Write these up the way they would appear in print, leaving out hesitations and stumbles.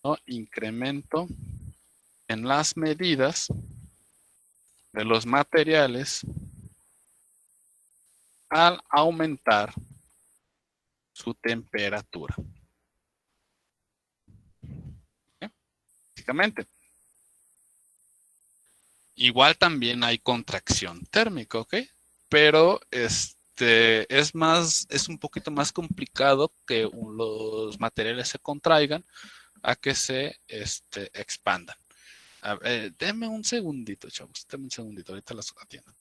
¿no? Incremento en las medidas de los materiales al aumentar su temperatura. ¿Sí? Básicamente. Igual también hay contracción térmica, ¿ok? Pero es un poquito más complicado que los materiales se contraigan a que se expandan. A ver, denme un segundito, chavos. Denme un segundito, ahorita las atiendo.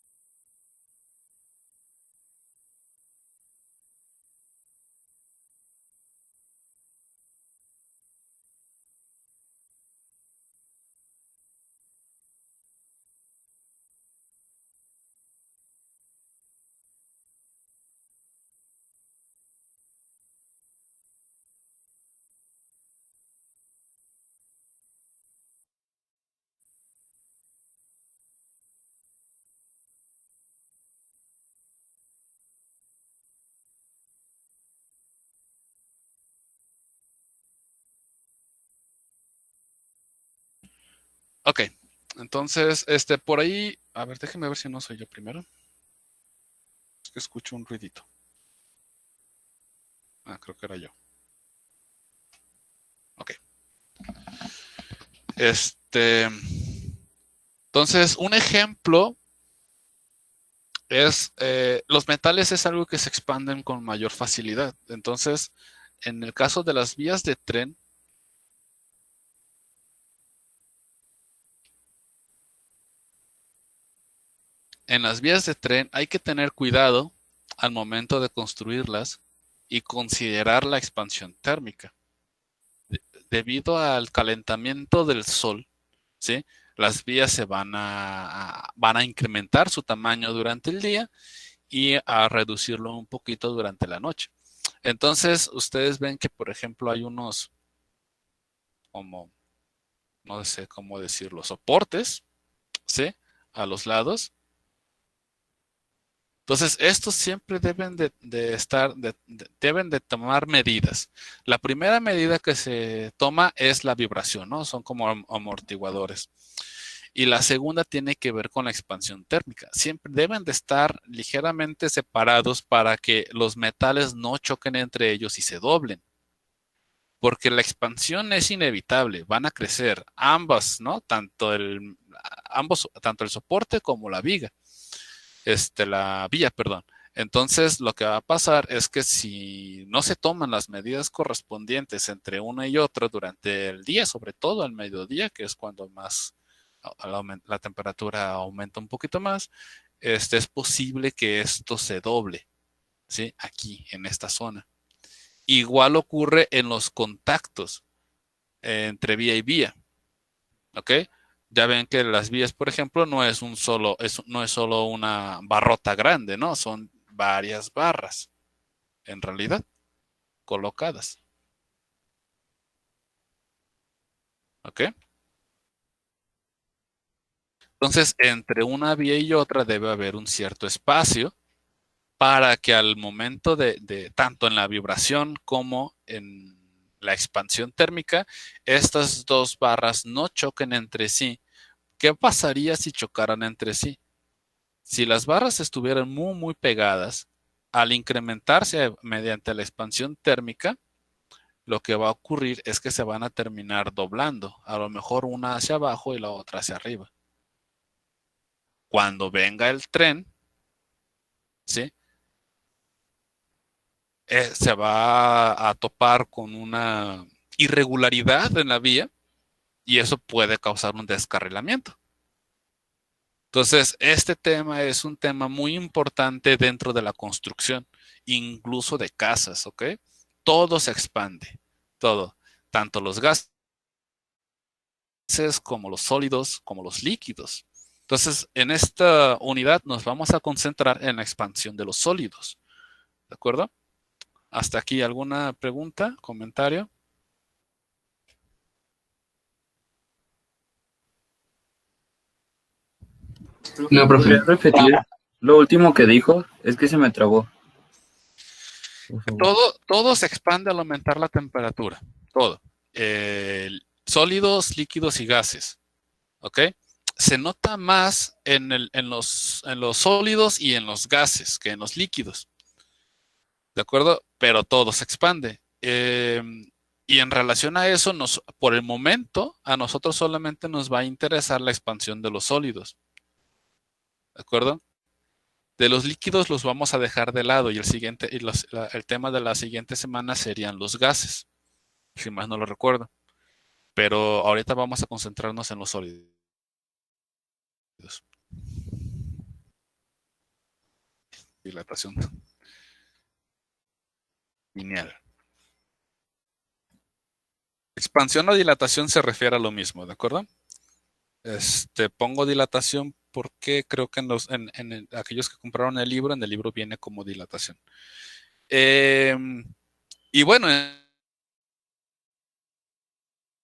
Ok, entonces, por ahí, a ver, déjenme ver si no soy yo primero. Es que escucho un ruidito. Ah, creo que era yo. Ok. Entonces, un ejemplo es, los metales es algo que se expanden con mayor facilidad. Entonces, en el caso de las vías de tren, hay que tener cuidado al momento de construirlas y considerar la expansión térmica. Debido al calentamiento del sol, ¿sí? Las vías se van a incrementar su tamaño durante el día y a reducirlo un poquito durante la noche. Entonces, ustedes ven que, por ejemplo, hay unos, como, no sé cómo decirlo, soportes, ¿sí? A los lados. Entonces, estos siempre deben deben de tomar medidas. La primera medida que se toma es la vibración, ¿no? Son como amortiguadores. Y la segunda tiene que ver con la expansión térmica. Siempre deben de estar ligeramente separados para que los metales no choquen entre ellos y se doblen. Porque la expansión es inevitable, van a crecer ambas, ¿no? Tanto el soporte como la viga, la vía, perdón. Entonces, lo que va a pasar es que si no se toman las medidas correspondientes entre una y otra durante el día, sobre todo al mediodía, que es cuando más la temperatura aumenta un poquito más, es posible que esto se doble, ¿sí? Aquí, en esta zona. Igual ocurre en los contactos entre vía y vía, ¿ok? Ya ven que las vías, por ejemplo, no es solo una barrota grande, ¿no? Son varias barras, en realidad, colocadas, ¿ok? Entonces, entre una vía y otra debe haber un cierto espacio para que al momento tanto en la vibración como en la expansión térmica, estas dos barras no choquen entre sí. ¿Qué pasaría si chocaran entre sí? Si las barras estuvieran muy, muy pegadas, al incrementarse mediante la expansión térmica, lo que va a ocurrir es que se van a terminar doblando, a lo mejor una hacia abajo y la otra hacia arriba. Cuando venga el tren, ¿sí? Se va a topar con una irregularidad en la vía y eso puede causar un descarrilamiento. Entonces, este tema es un tema muy importante dentro de la construcción, incluso de casas, ¿ok? Todo se expande, todo, tanto los gases como los sólidos, como los líquidos. Entonces, en esta unidad nos vamos a concentrar en la expansión de los sólidos, ¿de acuerdo? Hasta aquí, ¿alguna pregunta, comentario? ¿Me podría repetir lo último que dijo? Es que se me trabó, por favor. Todo se expande al aumentar la temperatura, todo. sólidos, líquidos y gases. ¿Ok? Se nota más en los sólidos y en los gases que en los líquidos. ¿De acuerdo? Pero todo se expande. Y en relación a eso, por el momento, a nosotros solamente nos va a interesar la expansión de los sólidos. ¿De acuerdo? De los líquidos los vamos a dejar de lado y el tema de la siguiente semana serían los gases, si más no lo recuerdo. Pero ahorita vamos a concentrarnos en los sólidos. Dilatación lineal. Expansión o dilatación se refiere a lo mismo, ¿de acuerdo? Pongo dilatación porque creo que en aquellos que compraron el libro, en el libro viene como dilatación. Y bueno,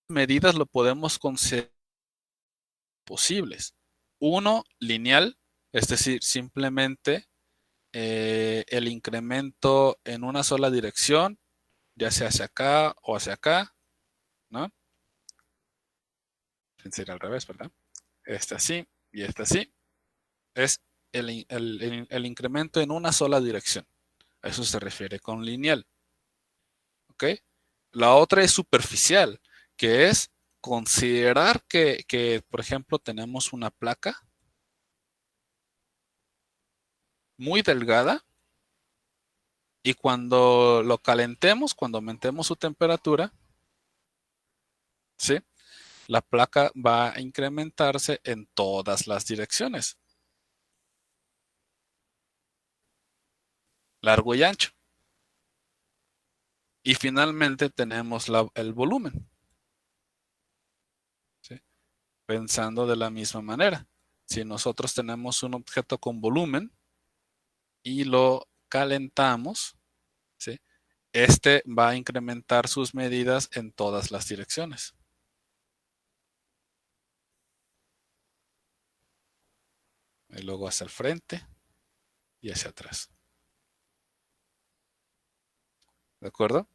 medidas lo podemos considerar posibles. Uno, lineal, es decir, simplemente el incremento en una sola dirección, ya sea hacia acá o hacia acá, ¿no? Sería al revés, ¿verdad? Así y así. Es el incremento en una sola dirección. A eso se refiere con lineal. ¿Ok? La otra es superficial, que es considerar que, por ejemplo, tenemos una placa muy delgada y cuando lo calentemos, cuando aumentemos su temperatura, ¿sí? La placa va a incrementarse en todas las direcciones, largo y ancho. Y finalmente tenemos el volumen, ¿sí? Pensando de la misma manera. Si nosotros tenemos un objeto con volumen y lo calentamos, ¿sí? Este va a incrementar sus medidas en todas las direcciones. Y luego hacia el frente y hacia atrás. ¿De acuerdo?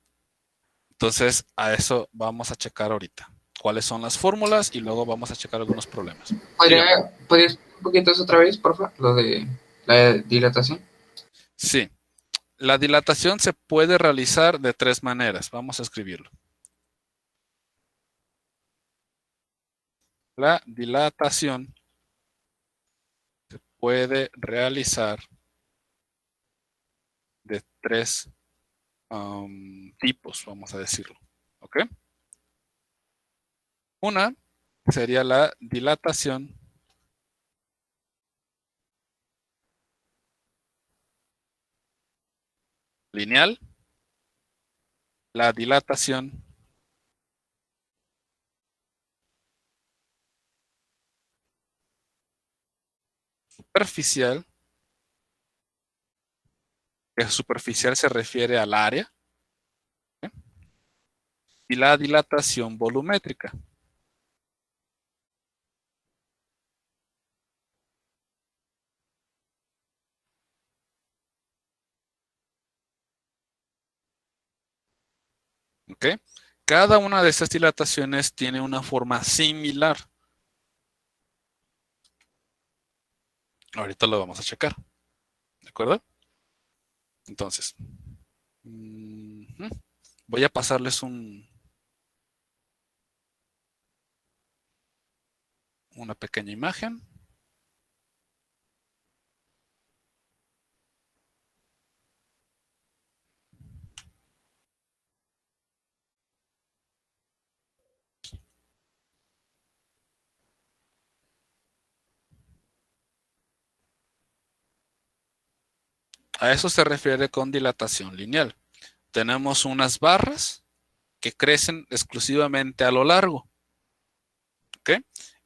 Entonces, a eso vamos a checar ahorita. ¿Cuáles son las fórmulas? Y luego vamos a checar algunos problemas. Dígame. ¿Podrías un poquito eso otra vez, porfa? Lo de la dilatación. Sí. La dilatación se puede realizar de tres maneras. Vamos a escribirlo. La dilatación se puede realizar de tres tipos, vamos a decirlo. ¿Ok? Una sería la dilatación lineal, la dilatación superficial, que superficial se refiere al área, ¿eh? Y la dilatación volumétrica. ¿Ok? Cada una de estas dilataciones tiene una forma similar. Ahorita lo vamos a checar. ¿De acuerdo? Entonces, voy a pasarles una pequeña imagen. A eso se refiere con dilatación lineal. Tenemos unas barras que crecen exclusivamente a lo largo. ¿Ok?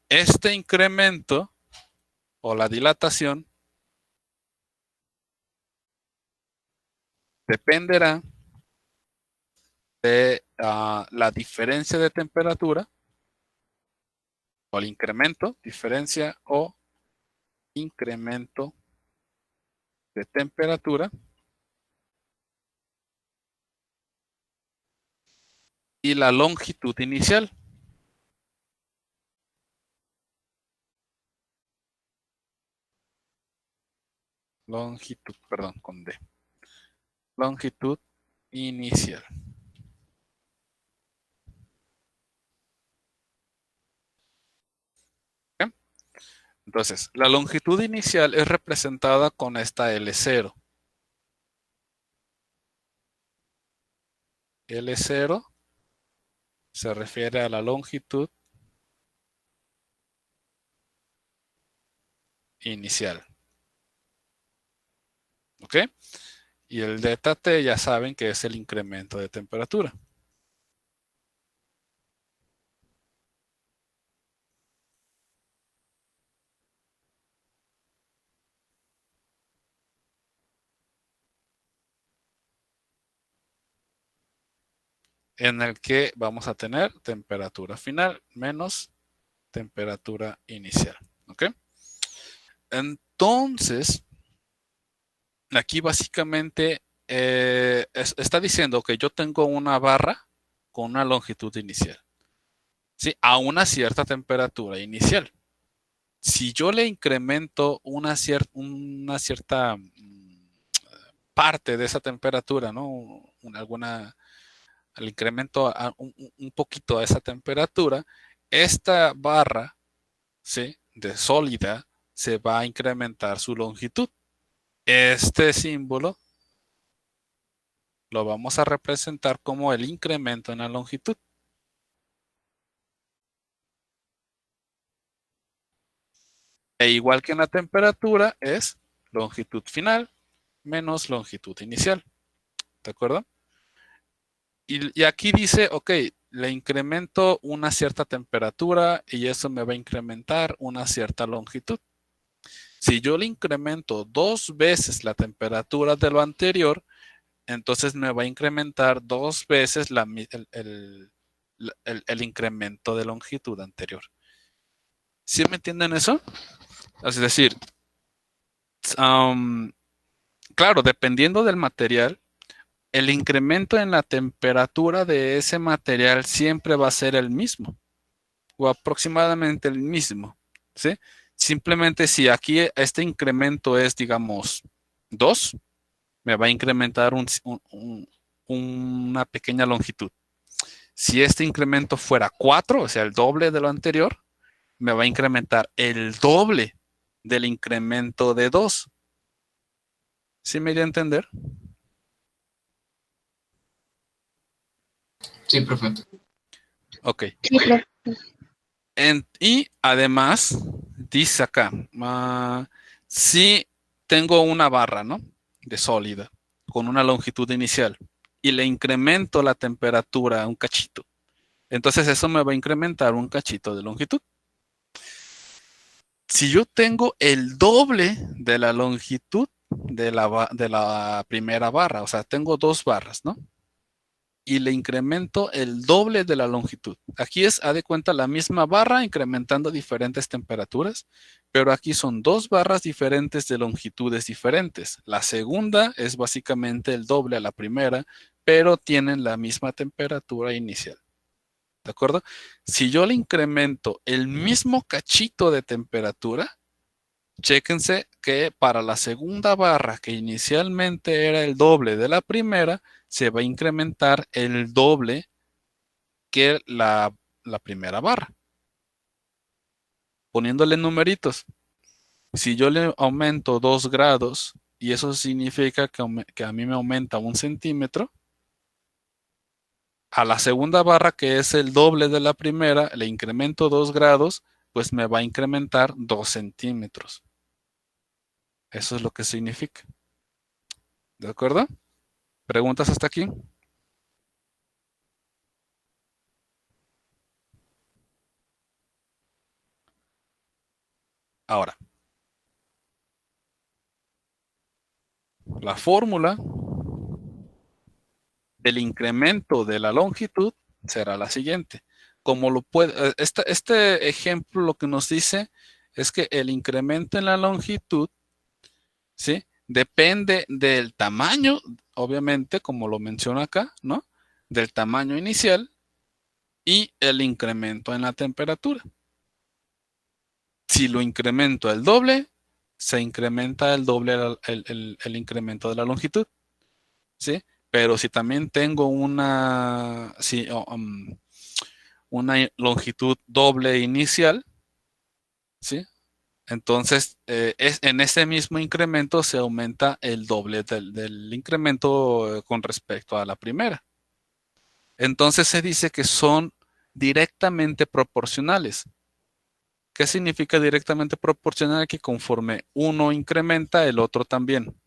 Este incremento o la dilatación dependerá de la diferencia de temperatura o el incremento, diferencia o incremento de temperatura y la longitud inicial. longitud, perdón, con D. Longitud inicial. ¿Okay? Entonces, la longitud inicial es representada con esta L0. L0 se refiere a la longitud inicial. ¿Ok? Y el delta T ya saben que es el incremento de temperatura. En el que vamos a tener temperatura final menos temperatura inicial. ¿Ok? Entonces, aquí básicamente está diciendo que yo tengo una barra con una longitud inicial, ¿sí? A una cierta temperatura inicial. Si yo le incremento una cierta parte de esa temperatura, ¿no? Al incremento un poquito a esa temperatura, esta barra, ¿sí? De sólida se va a incrementar su longitud. Este símbolo lo vamos a representar como el incremento en la longitud. E igual que en la temperatura es longitud final menos longitud inicial. ¿De acuerdo? Y aquí dice, ok, le incremento una cierta temperatura y eso me va a incrementar una cierta longitud. Si yo le incremento 2 veces la temperatura de lo anterior, entonces me va a incrementar 2 veces el incremento de longitud anterior. ¿Sí me entienden eso? Es decir, claro, dependiendo del material, el incremento en la temperatura de ese material siempre va a ser el mismo o aproximadamente el mismo, ¿sí? Simplemente si aquí este incremento es, digamos, 2, me va a incrementar una pequeña longitud. Si este incremento fuera 4, o sea, el doble de lo anterior, me va a incrementar el doble del incremento de 2. ¿Sí me dio a entender? Sí, profe. Ok. Sí, profe. Y además, dice acá, si tengo una barra, ¿no? De sólida, con una longitud inicial, y le incremento la temperatura a un cachito, entonces eso me va a incrementar un cachito de longitud. Si yo tengo el doble de la longitud de la primera barra, o sea, tengo 2 barras, ¿no? Y le incremento el doble de la longitud. Aquí es, haz de cuenta, la misma barra incrementando diferentes temperaturas, pero aquí son 2 barras diferentes de longitudes diferentes. La segunda es básicamente el doble a la primera, pero tienen la misma temperatura inicial. ¿De acuerdo? Si yo le incremento el mismo cachito de temperatura, chéquense que para la segunda barra, que inicialmente era el doble de la primera, se va a incrementar el doble que la primera barra. Poniéndole numeritos. Si yo le aumento 2 grados y eso significa que a mí me aumenta 1 centímetro, a la segunda barra, que es el doble de la primera, le incremento 2 grados, pues me va a incrementar 2 centímetros. Eso es lo que significa. ¿De acuerdo? ¿Preguntas hasta aquí? Ahora, la fórmula del incremento de la longitud será la siguiente. Como lo puede, este ejemplo lo que nos dice es que el incremento en la longitud, ¿sí? Depende del tamaño, obviamente, como lo menciona acá, ¿no? Del tamaño inicial y el incremento en la temperatura. Si lo incremento al doble, se incrementa el doble el incremento de la longitud, ¿sí? Pero si también tengo una longitud doble inicial, ¿sí? Entonces, en ese mismo incremento se aumenta el doble del incremento con respecto a la primera. Entonces se dice que son directamente proporcionales. ¿Qué significa directamente proporcional? Que conforme uno incrementa, el otro también,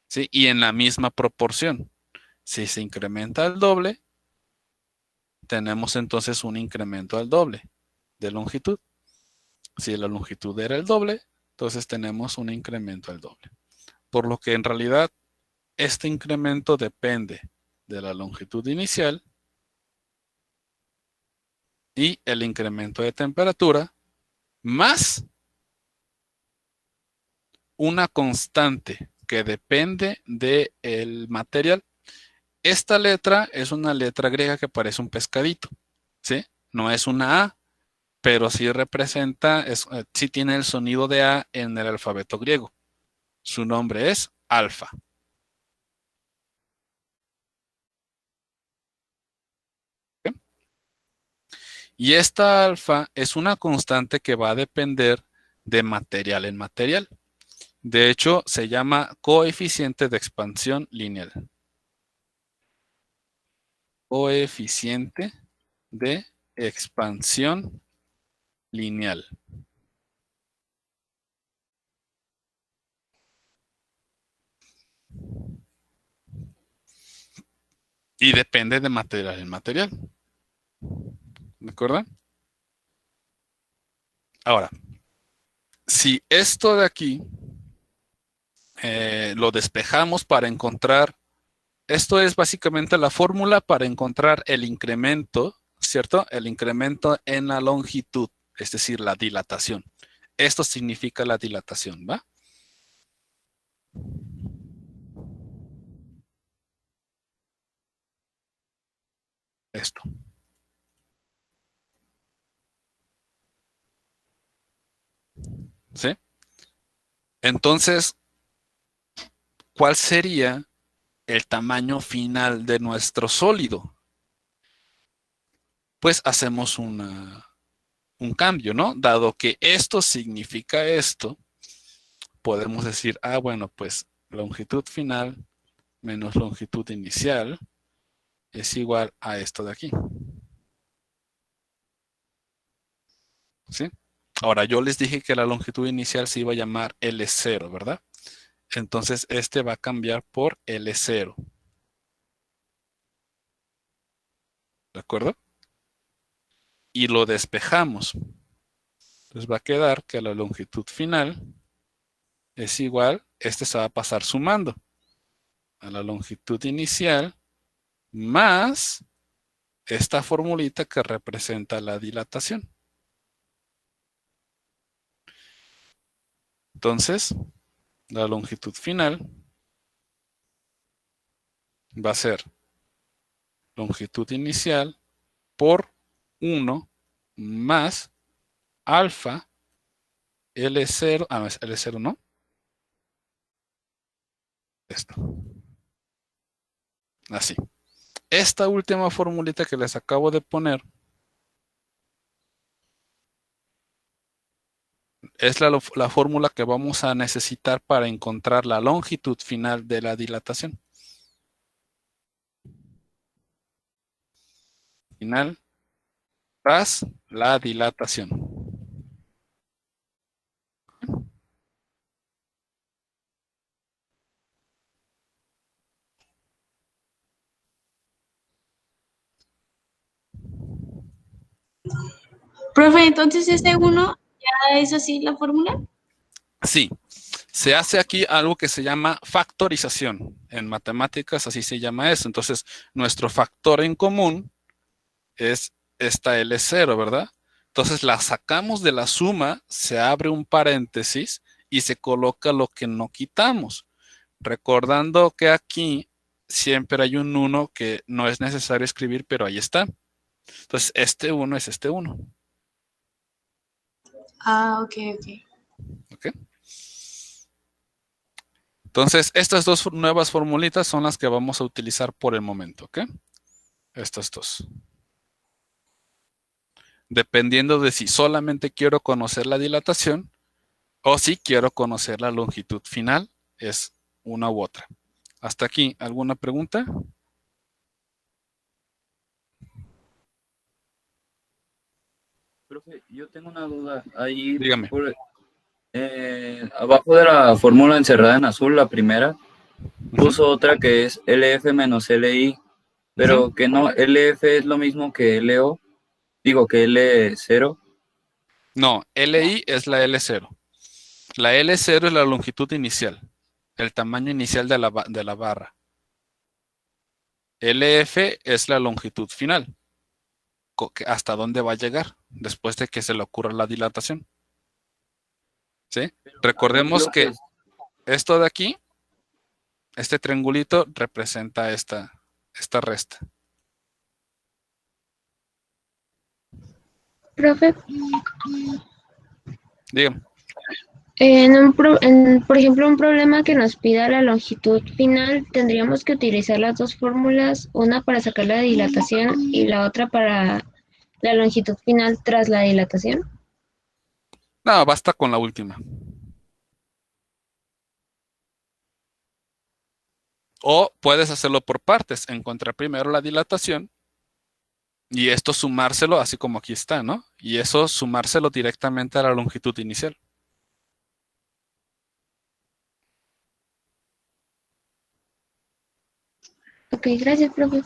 ¿sí? Y en la misma proporción. Si se incrementa el doble, tenemos entonces un incremento al doble de longitud. Si la longitud era el doble, entonces tenemos un incremento al doble. Por lo que en realidad este incremento depende de la longitud inicial y el incremento de temperatura más una constante que depende del material. Esta letra es una letra griega que parece un pescadito, ¿sí? No es una A, pero sí representa, sí tiene el sonido de A en el alfabeto griego. Su nombre es alfa. ¿Ok? Y esta alfa es una constante que va a depender de material en material. De hecho, se llama coeficiente de expansión lineal. Coeficiente de expansión lineal. Y depende de material en material. ¿De acuerdo? Ahora, si esto de aquí lo despejamos para encontrar, esto es básicamente la fórmula para encontrar el incremento, ¿cierto? El incremento en la longitud, es decir, la dilatación. Esto significa la dilatación, ¿va? Esto. ¿Sí? Entonces, ¿cuál sería el tamaño final de nuestro sólido? Pues hacemos un cambio, ¿no? Dado que esto significa esto, podemos decir, bueno, pues longitud final menos longitud inicial es igual a esto de aquí. ¿Sí? Ahora, yo les dije que la longitud inicial se iba a llamar L0, ¿verdad? Entonces, este va a cambiar por L0. ¿De acuerdo? Y lo despejamos. Entonces va a quedar que la longitud final es igual, este se va a pasar sumando a la longitud inicial más esta formulita que representa la dilatación. Entonces, la longitud final va a ser longitud inicial por 1 más alfa L0, no es L0, ¿no? Esto, así. Esta última formulita que les acabo de poner es la fórmula que vamos a necesitar para encontrar la longitud final de la dilatación. Final tras la dilatación. Profe, entonces este uno ya es así la fórmula. Sí, se hace aquí algo que se llama factorización. En matemáticas así se llama eso. Entonces, nuestro factor en común es esta L0, ¿verdad? Entonces la sacamos de la suma, se abre un paréntesis y se coloca lo que no quitamos. Recordando que aquí siempre hay un 1 que no es necesario escribir, pero ahí está. Entonces, este 1 es este 1. Ah, ok, ok. ¿Ok? Entonces, estas dos nuevas formulitas son las que vamos a utilizar por el momento, ¿ok? Estas dos. Dependiendo de si solamente quiero conocer la dilatación o si quiero conocer la longitud final, es una u otra. Hasta aquí, ¿alguna pregunta? Profe, yo tengo una duda. Ahí, Dígame. abajo de la fórmula encerrada en azul, la primera, Ujú. puso otra que es LF menos LI, pero Ujú. que no, LF es lo mismo que LO, digo que L0. No, LI es la L0. La L0 es la longitud inicial, el tamaño inicial de la barra. LF es la longitud final, hasta dónde va a llegar después de que se le ocurra la dilatación. ¿Sí? Aquí Recordemos lo que que es, esto de aquí, este triangulito, representa esta resta. Profe, Dígame. por ejemplo, un problema que nos pida la longitud final, tendríamos que utilizar las dos fórmulas, una para sacar la dilatación y la otra para la longitud final tras la dilatación. No, basta con la última. O puedes hacerlo por partes, encontrar primero la dilatación y esto sumárselo, así como aquí está, ¿no? Y eso sumárselo directamente a la longitud inicial. Ok, gracias, profe.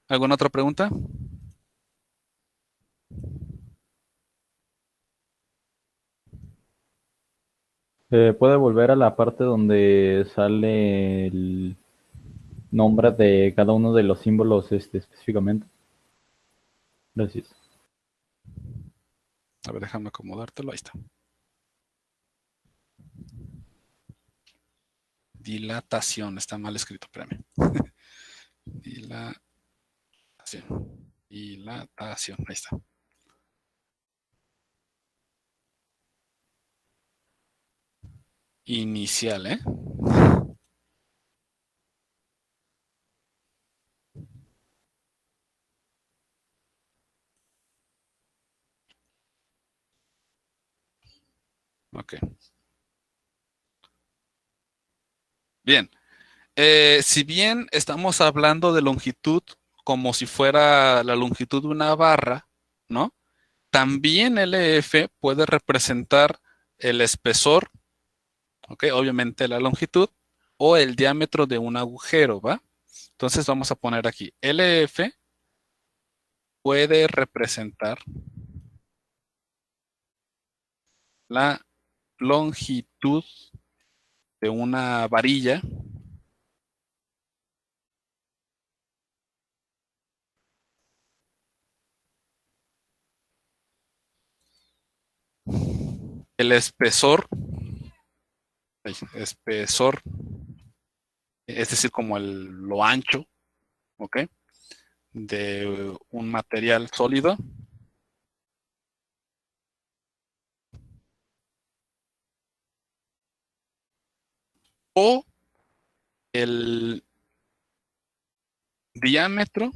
¿Alguna otra pregunta? ¿Puede volver a la parte donde sale el nombre de cada uno de los símbolos específicamente? Gracias. A ver, déjame acomodártelo. Ahí está. Dilatación. Está mal escrito, espérame. Dilatación. Dilatación. Ahí está. Inicial, ¿eh? Ok. Bien. Si bien estamos hablando de longitud como si fuera la longitud de una barra, ¿no? También LF puede representar el espesor, ¿ok? Obviamente la longitud o el diámetro de un agujero, ¿va? Entonces vamos a poner aquí, LF puede representar la longitud de una varilla el espesor, espesor, es decir, como lo ancho, ¿ok? De un material sólido o el diámetro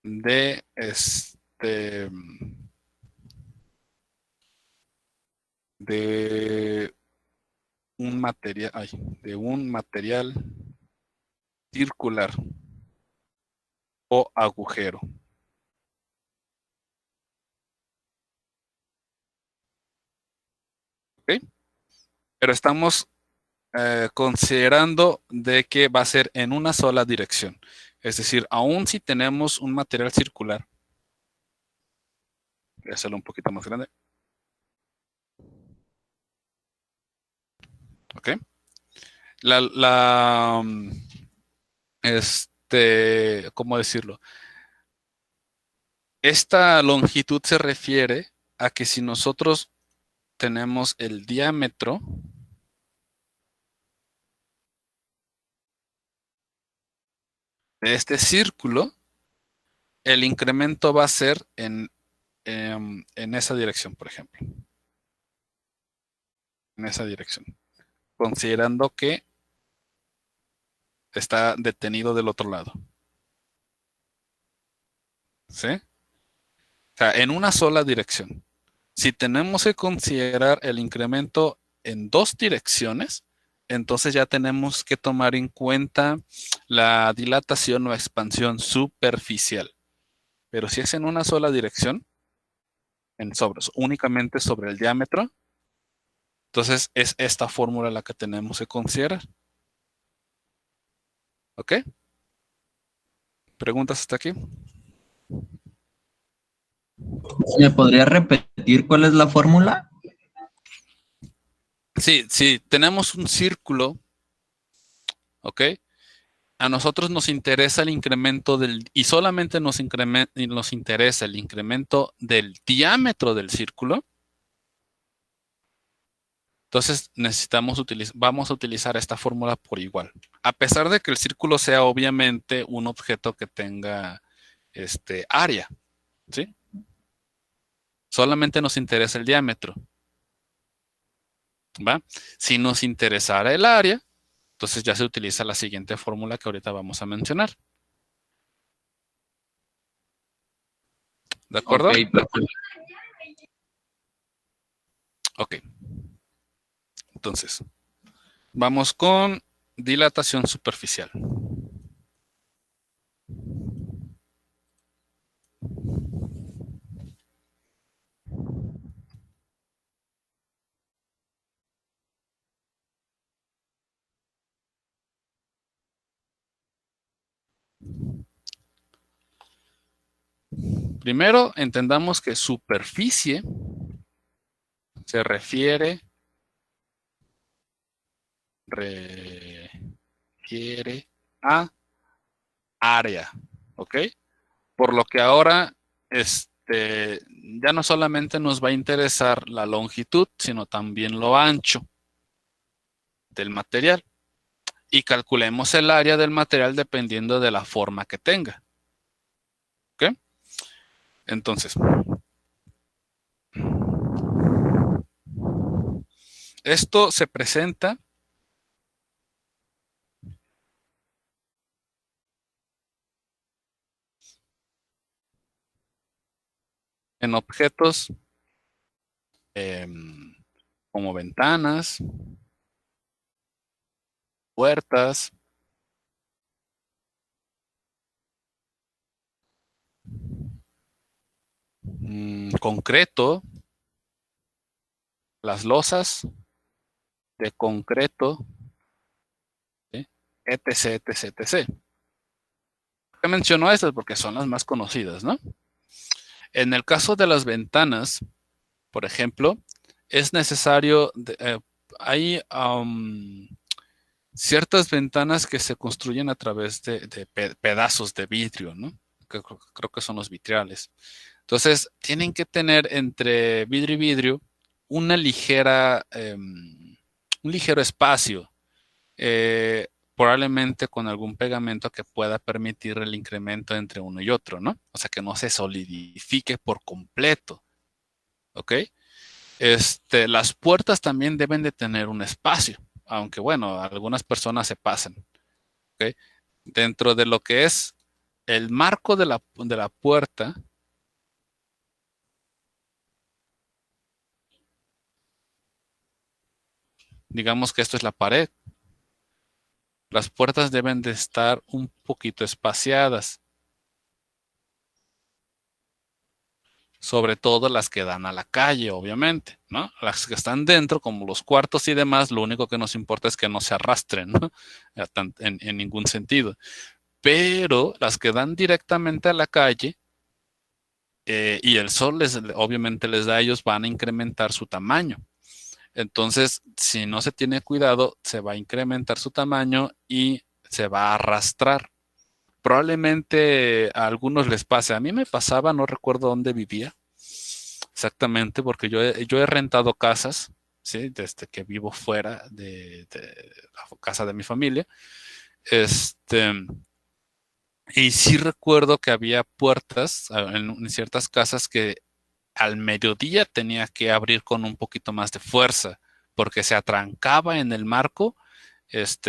de de un material, de un material circular o agujero. ¿Ok? Pero estamos considerando de que va a ser en una sola dirección. Es decir, aún si tenemos un material circular, voy a hacerlo un poquito más grande. ¿Ok? La ¿cómo decirlo? Esta longitud se refiere a que si nosotros tenemos el diámetro de este círculo, el incremento va a ser en esa dirección, por ejemplo. en esa dirección, considerando que está detenido del otro lado. ¿Sí? O sea, en una sola dirección. Si tenemos que considerar el incremento en dos direcciones, entonces ya tenemos que tomar en cuenta la dilatación o expansión superficial. Pero si es en una sola dirección, únicamente sobre el diámetro, entonces es esta fórmula la que tenemos que considerar. ¿Ok? ¿Preguntas hasta aquí? ¿Me podría repetir cuál es la fórmula? Sí, tenemos un círculo, ¿ok? A nosotros nos interesa el incremento y solamente nos interesa el incremento del diámetro del círculo. Entonces vamos a utilizar esta fórmula por igual. A pesar de que el círculo sea obviamente un objeto que tenga área, ¿sí? Solamente nos interesa el diámetro. ¿Va? Si nos interesara el área, entonces ya se utiliza la siguiente fórmula que ahorita vamos a mencionar. ¿De acuerdo? Ok, perfecto. Ok. Entonces, vamos con dilatación superficial. Primero, entendamos que superficie se refiere a área, ¿ok? Por lo que ahora, ya no solamente nos va a interesar la longitud, sino también lo ancho del material. Y calculemos el área del material dependiendo de la forma que tenga. ¿Ok? Entonces, esto se presenta en objetos como ventanas, puertas, concreto, las losas de concreto, ¿sí? etc, etc, etc. ¿Por qué menciono estas? Porque son las más conocidas, ¿no? En el caso de las ventanas, por ejemplo, es necesario, hay ciertas ventanas que se construyen a través de pedazos de vidrio, ¿no? Creo que son los vitrales. Entonces, tienen que tener entre vidrio y vidrio un ligero espacio, probablemente con algún pegamento que pueda permitir el incremento entre uno y otro, ¿no? O sea, que no se solidifique por completo, ¿ok? Las puertas también deben de tener un espacio, aunque bueno, algunas personas se pasan, ¿ok? Dentro de lo que es el marco de la puerta, digamos que esto es la pared. Las puertas deben de estar un poquito espaciadas, sobre todo las que dan a la calle, obviamente, ¿no? Las que están dentro, como los cuartos y demás, lo único que nos importa es que no se arrastren, ¿no? En ningún sentido. Pero las que dan directamente a la calle, y el sol obviamente les da a ellos, van a incrementar su tamaño. Entonces, si no se tiene cuidado, se va a incrementar su tamaño y se va a arrastrar. Probablemente a algunos les pase. A mí me pasaba, no recuerdo dónde vivía exactamente, porque yo he rentado casas, ¿sí? Desde que vivo fuera de la casa de mi familia. Y sí recuerdo que había puertas en ciertas casas que al mediodía tenía que abrir con un poquito más de fuerza porque se atrancaba en el marco,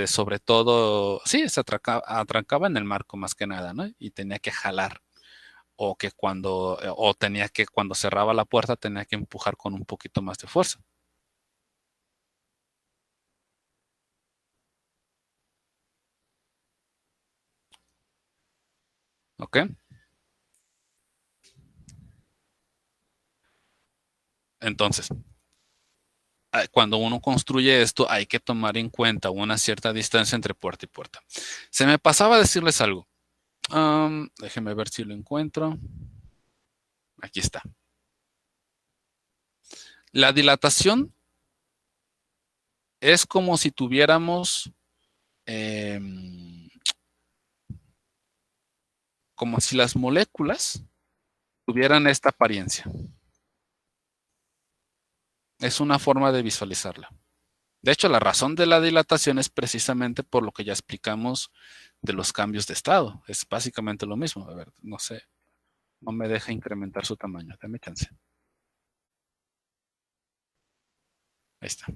sobre todo, sí, se atrancaba en el marco más que nada, ¿no? Y tenía que jalar, o tenía que, cuando cerraba la puerta, tenía que empujar con un poquito más de fuerza. ¿Ok? Entonces, cuando uno construye esto, hay que tomar en cuenta una cierta distancia entre puerta y puerta. Se me pasaba a decirles algo. Déjenme ver si lo encuentro. Aquí está. La dilatación es como si tuviéramos, como si las moléculas tuvieran esta apariencia. Es una forma de visualizarla. De hecho, la razón de la dilatación es precisamente por lo que ya explicamos de los cambios de estado. Es básicamente lo mismo. A ver, no sé, no me deja incrementar su tamaño. Dame chance. Ahí está.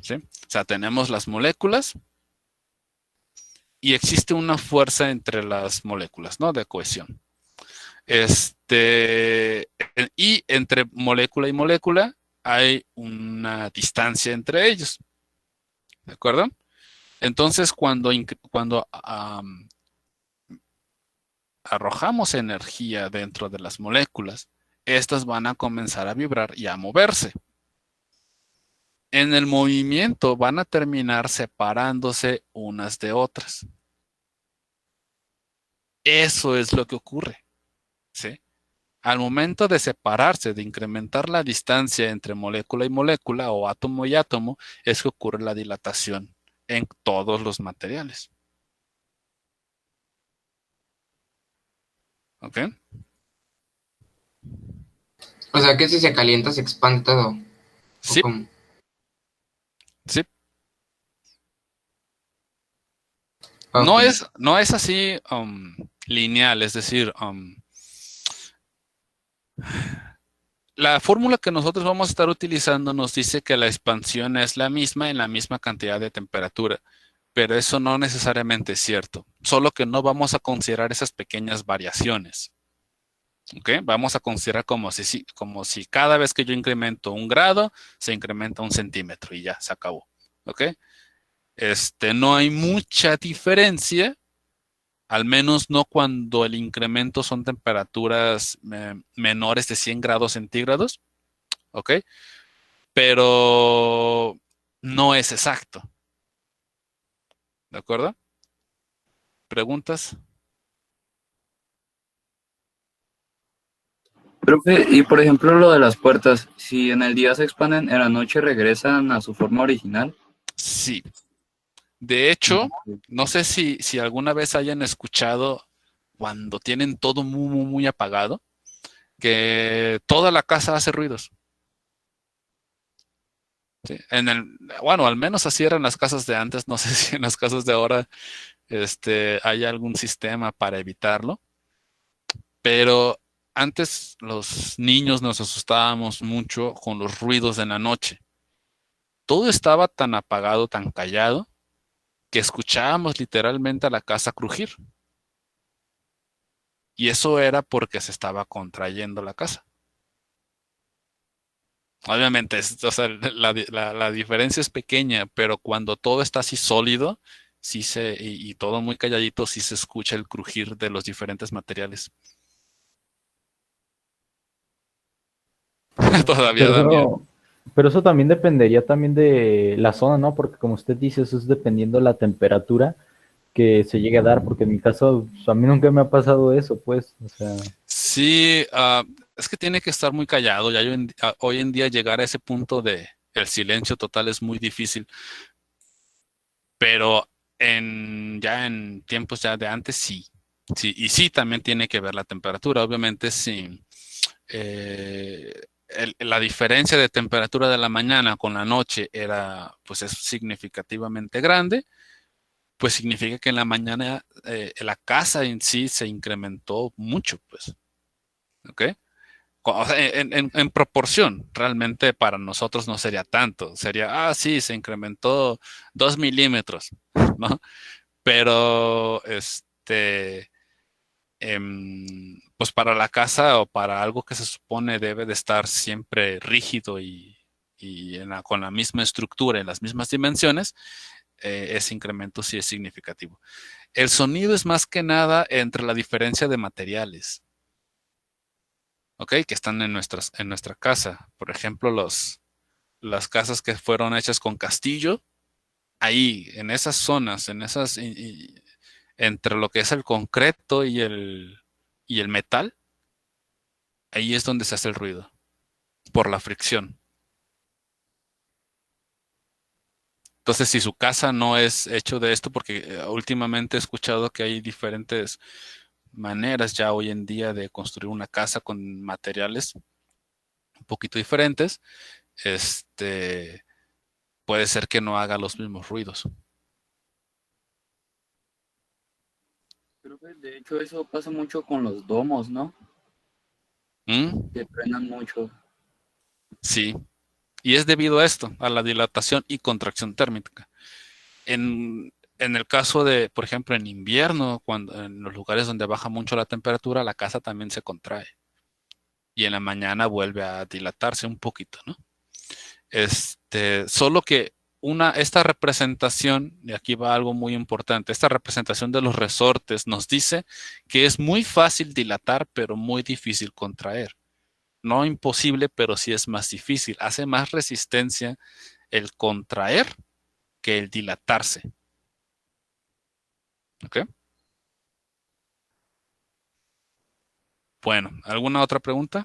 ¿Sí? O sea, tenemos las moléculas y existe una fuerza entre las moléculas, ¿no? De cohesión. Y entre molécula y molécula hay una distancia entre ellos. ¿De acuerdo? Entonces, cuando arrojamos energía dentro de las moléculas, estas van a comenzar a vibrar y a moverse. En el movimiento van a terminar separándose unas de otras. Eso es lo que ocurre, ¿sí? Al momento de separarse, de incrementar la distancia entre molécula y molécula o átomo y átomo, es que ocurre la dilatación en todos los materiales. ¿Ok? O sea que si se calienta se expande todo. Sí, ¿O sí. cómo? No es así lineal, es decir, la fórmula que nosotros vamos a estar utilizando nos dice que la expansión es la misma en la misma cantidad de temperatura, pero eso no necesariamente es cierto, solo que no vamos a considerar esas pequeñas variaciones. ¿Ok? Vamos a considerar como si cada vez que yo incremento 1 grado, se incrementa 1 centímetro y ya, se acabó. ¿Ok? No hay mucha diferencia, al menos no cuando el incremento son temperaturas menores de 100 grados centígrados. ¿Ok? Pero no es exacto. ¿De acuerdo? ¿Preguntas? Profe, y por ejemplo lo de las puertas, si en el día se expanden, en la noche regresan a su forma original. Sí. De hecho, no sé si alguna vez hayan escuchado cuando tienen todo muy, muy, muy apagado, que toda la casa hace ruidos. Sí, bueno, al menos así eran las casas de antes. No sé si en las casas de ahora hay algún sistema para evitarlo, pero antes los niños nos asustábamos mucho con los ruidos de la noche. Todo estaba tan apagado, tan callado, que escuchábamos literalmente a la casa crujir. Y eso era porque se estaba contrayendo la casa. Obviamente, o sea, la diferencia es pequeña, pero cuando todo está así sólido, y todo muy calladito, sí se escucha el crujir de los diferentes materiales. Todavía da miedo. Pero eso también dependería también de la zona, ¿no? Porque como usted dice, eso es dependiendo de la temperatura que se llegue a dar, porque en mi caso, pues, a mí nunca me ha pasado eso, pues, o sea, Sí, es que tiene que estar muy callado. Ya hoy en día llegar a ese punto de el silencio total es muy difícil. Pero ya en tiempos ya de antes sí. Sí, y sí también tiene que ver la temperatura. Obviamente, sí. La diferencia de temperatura de la mañana con la noche pues es significativamente grande, pues significa que en la mañana la casa en sí se incrementó mucho, pues. ¿Ok? O sea, en proporción, realmente para nosotros no sería tanto. Sería, sí, se incrementó 2 milímetros, ¿no? Pero, pues para la casa o para algo que se supone debe de estar siempre rígido y con la misma estructura, en las mismas dimensiones, ese incremento sí es significativo. El sonido es más que nada entre la diferencia de materiales, ¿ok? Que están en nuestra casa. Por ejemplo, las casas que fueron hechas con castillo, ahí, en esas zonas, entre lo que es el concreto y el metal, ahí es donde se hace el ruido, por la fricción. Entonces, si su casa no es hecho de esto, porque últimamente he escuchado que hay diferentes maneras ya hoy en día de construir una casa con materiales un poquito diferentes, puede ser que no haga los mismos ruidos. Creo que de hecho eso pasa mucho con los domos, ¿no? ¿Mm? Que truenan mucho. Sí. Y es debido a esto, a la dilatación y contracción térmica. En el caso de, por ejemplo, en invierno, cuando en los lugares donde baja mucho la temperatura, la casa también se contrae. Y en la mañana vuelve a dilatarse un poquito, ¿no? Solo que esta representación, y aquí va algo muy importante, esta representación de los resortes nos dice que es muy fácil dilatar, pero muy difícil contraer. No imposible, pero sí es más difícil. Hace más resistencia el contraer que el dilatarse. ¿Ok? Bueno, ¿alguna otra pregunta?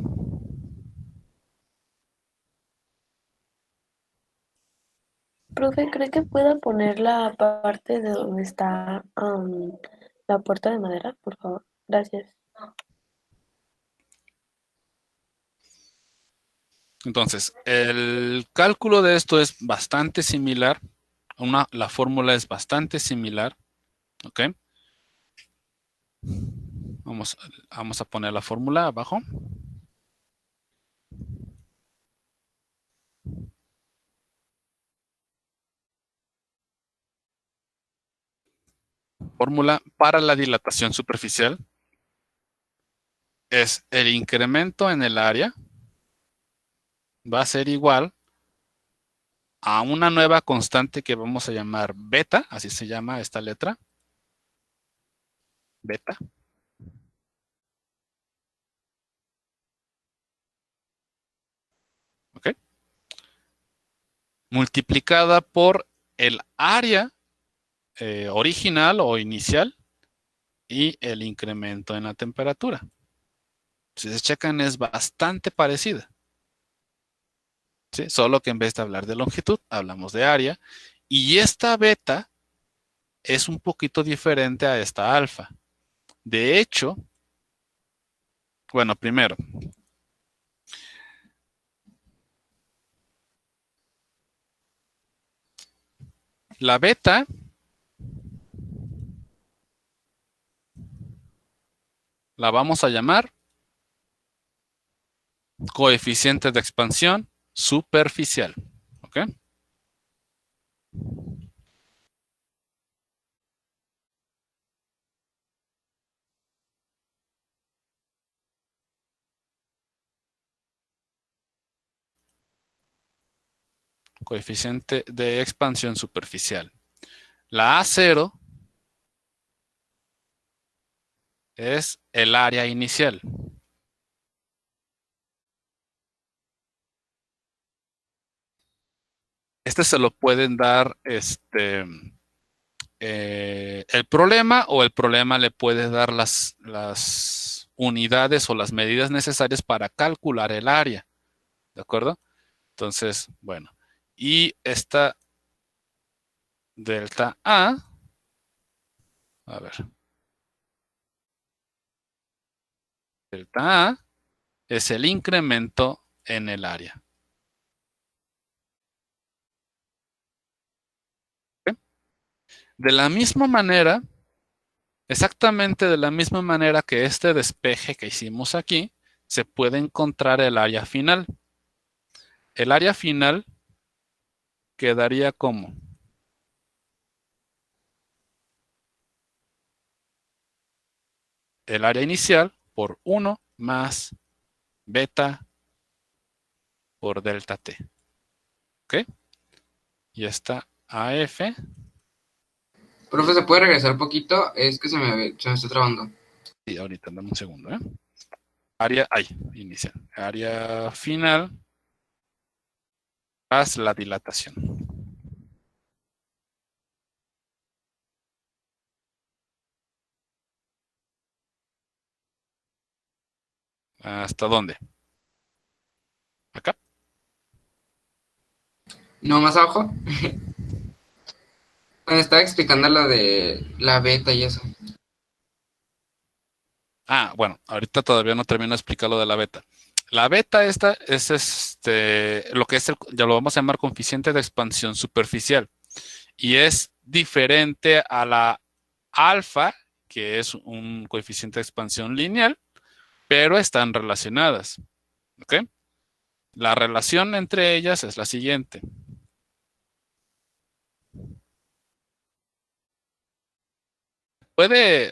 Profe, ¿cree que pueda poner la parte de donde está la puerta de madera, por favor? Gracias. Entonces, el cálculo de esto es bastante similar. La fórmula es bastante similar. ¿Ok? Vamos a poner la fórmula abajo. Fórmula para la dilatación superficial es el incremento en el área va a ser igual a una nueva constante que vamos a llamar beta, así se llama esta letra, beta. ¿Ok? Multiplicada por el área original o inicial y el incremento en la temperatura. Si se checan es bastante parecida. ¿Sí? Solo que en vez de hablar de longitud, hablamos de área. Y esta beta es un poquito diferente a esta alfa. De hecho, bueno, primero, la beta la vamos a llamar coeficiente de expansión superficial. ¿Ok? Coeficiente de expansión superficial. La A0 es el área inicial. Se lo pueden dar el problema, o el problema le puede dar las unidades o las medidas necesarias para calcular el área. ¿De acuerdo? Entonces, bueno. Y esta delta a ver. Delta A es el incremento en el área. ¿Ok? De la misma manera, exactamente de la misma manera que este despeje que hicimos aquí, se puede encontrar el área final. El área final quedaría como el área inicial por 1 más beta por delta t. ¿Ok? Y esta AF. Profe, ¿se puede regresar poquito? Es que se me está trabando. Y ahorita, dame un segundo, ¿eh? Área, inicial. Área final más la dilatación. ¿Hasta dónde? ¿Acá? No, más abajo. Cuando estaba explicando lo de la beta y eso. Bueno, ahorita todavía no termino de explicar lo de la beta. La beta esta es lo que es ya lo vamos a llamar coeficiente de expansión superficial. Y es diferente a la alfa, que es un coeficiente de expansión lineal, pero están relacionadas. ¿Ok? La relación entre ellas es la siguiente. Puede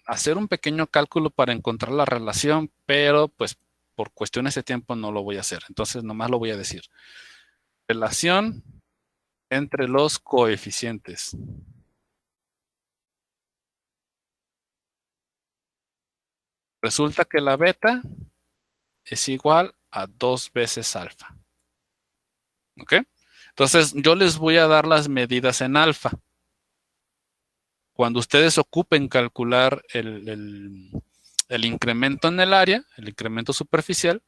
hacer un pequeño cálculo para encontrar la relación, pero pues por cuestiones de tiempo no lo voy a hacer. Entonces nomás lo voy a decir. Relación entre los coeficientes. Resulta que la beta es igual a 2 veces alfa. ¿Ok? Entonces yo les voy a dar las medidas en alfa. Cuando ustedes ocupen calcular el incremento en el área, el incremento superficial,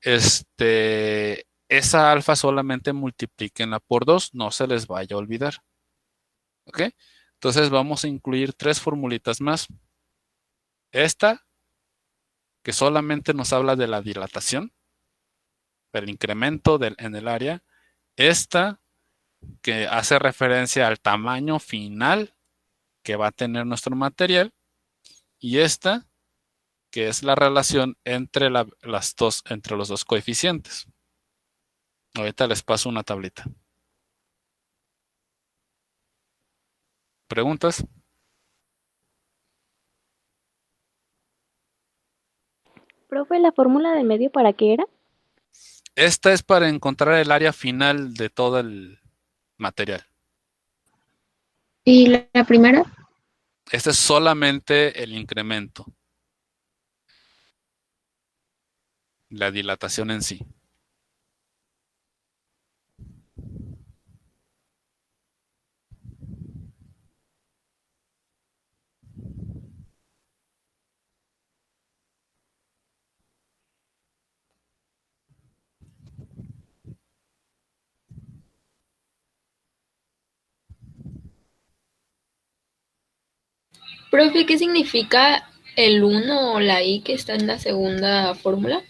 esa alfa solamente multiplíquenla por 2, no se les vaya a olvidar. ¿Ok? Entonces vamos a incluir 3 formulitas más. Esta, que solamente nos habla de la dilatación, del incremento en el área. Esta, que hace referencia al tamaño final que va a tener nuestro material. Y esta, que es la relación entre los dos coeficientes. Ahorita les paso una tablita. ¿Preguntas? Profe, ¿la fórmula de medio para qué era? Esta es para encontrar el área final de todo el material. ¿Y la primera? Este es solamente el incremento. La dilatación en sí. Profe, ¿qué significa el 1 o la I que está en la segunda fórmula?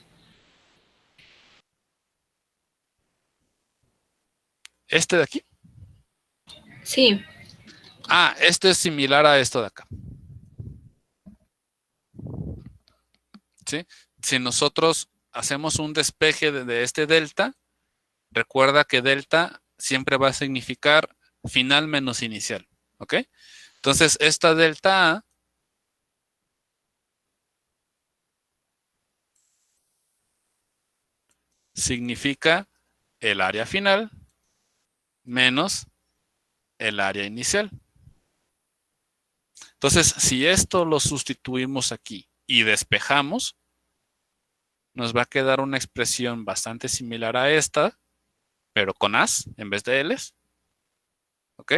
Este de aquí. Sí. Este es similar a esto de acá. ¿Sí? Si nosotros hacemos un despeje de este delta, recuerda que delta siempre va a significar final menos inicial. ¿Ok? Entonces, esta delta A significa el área final menos el área inicial. Entonces, si esto lo sustituimos aquí y despejamos, nos va a quedar una expresión bastante similar a esta, pero con A's en vez de L's. ¿Ok?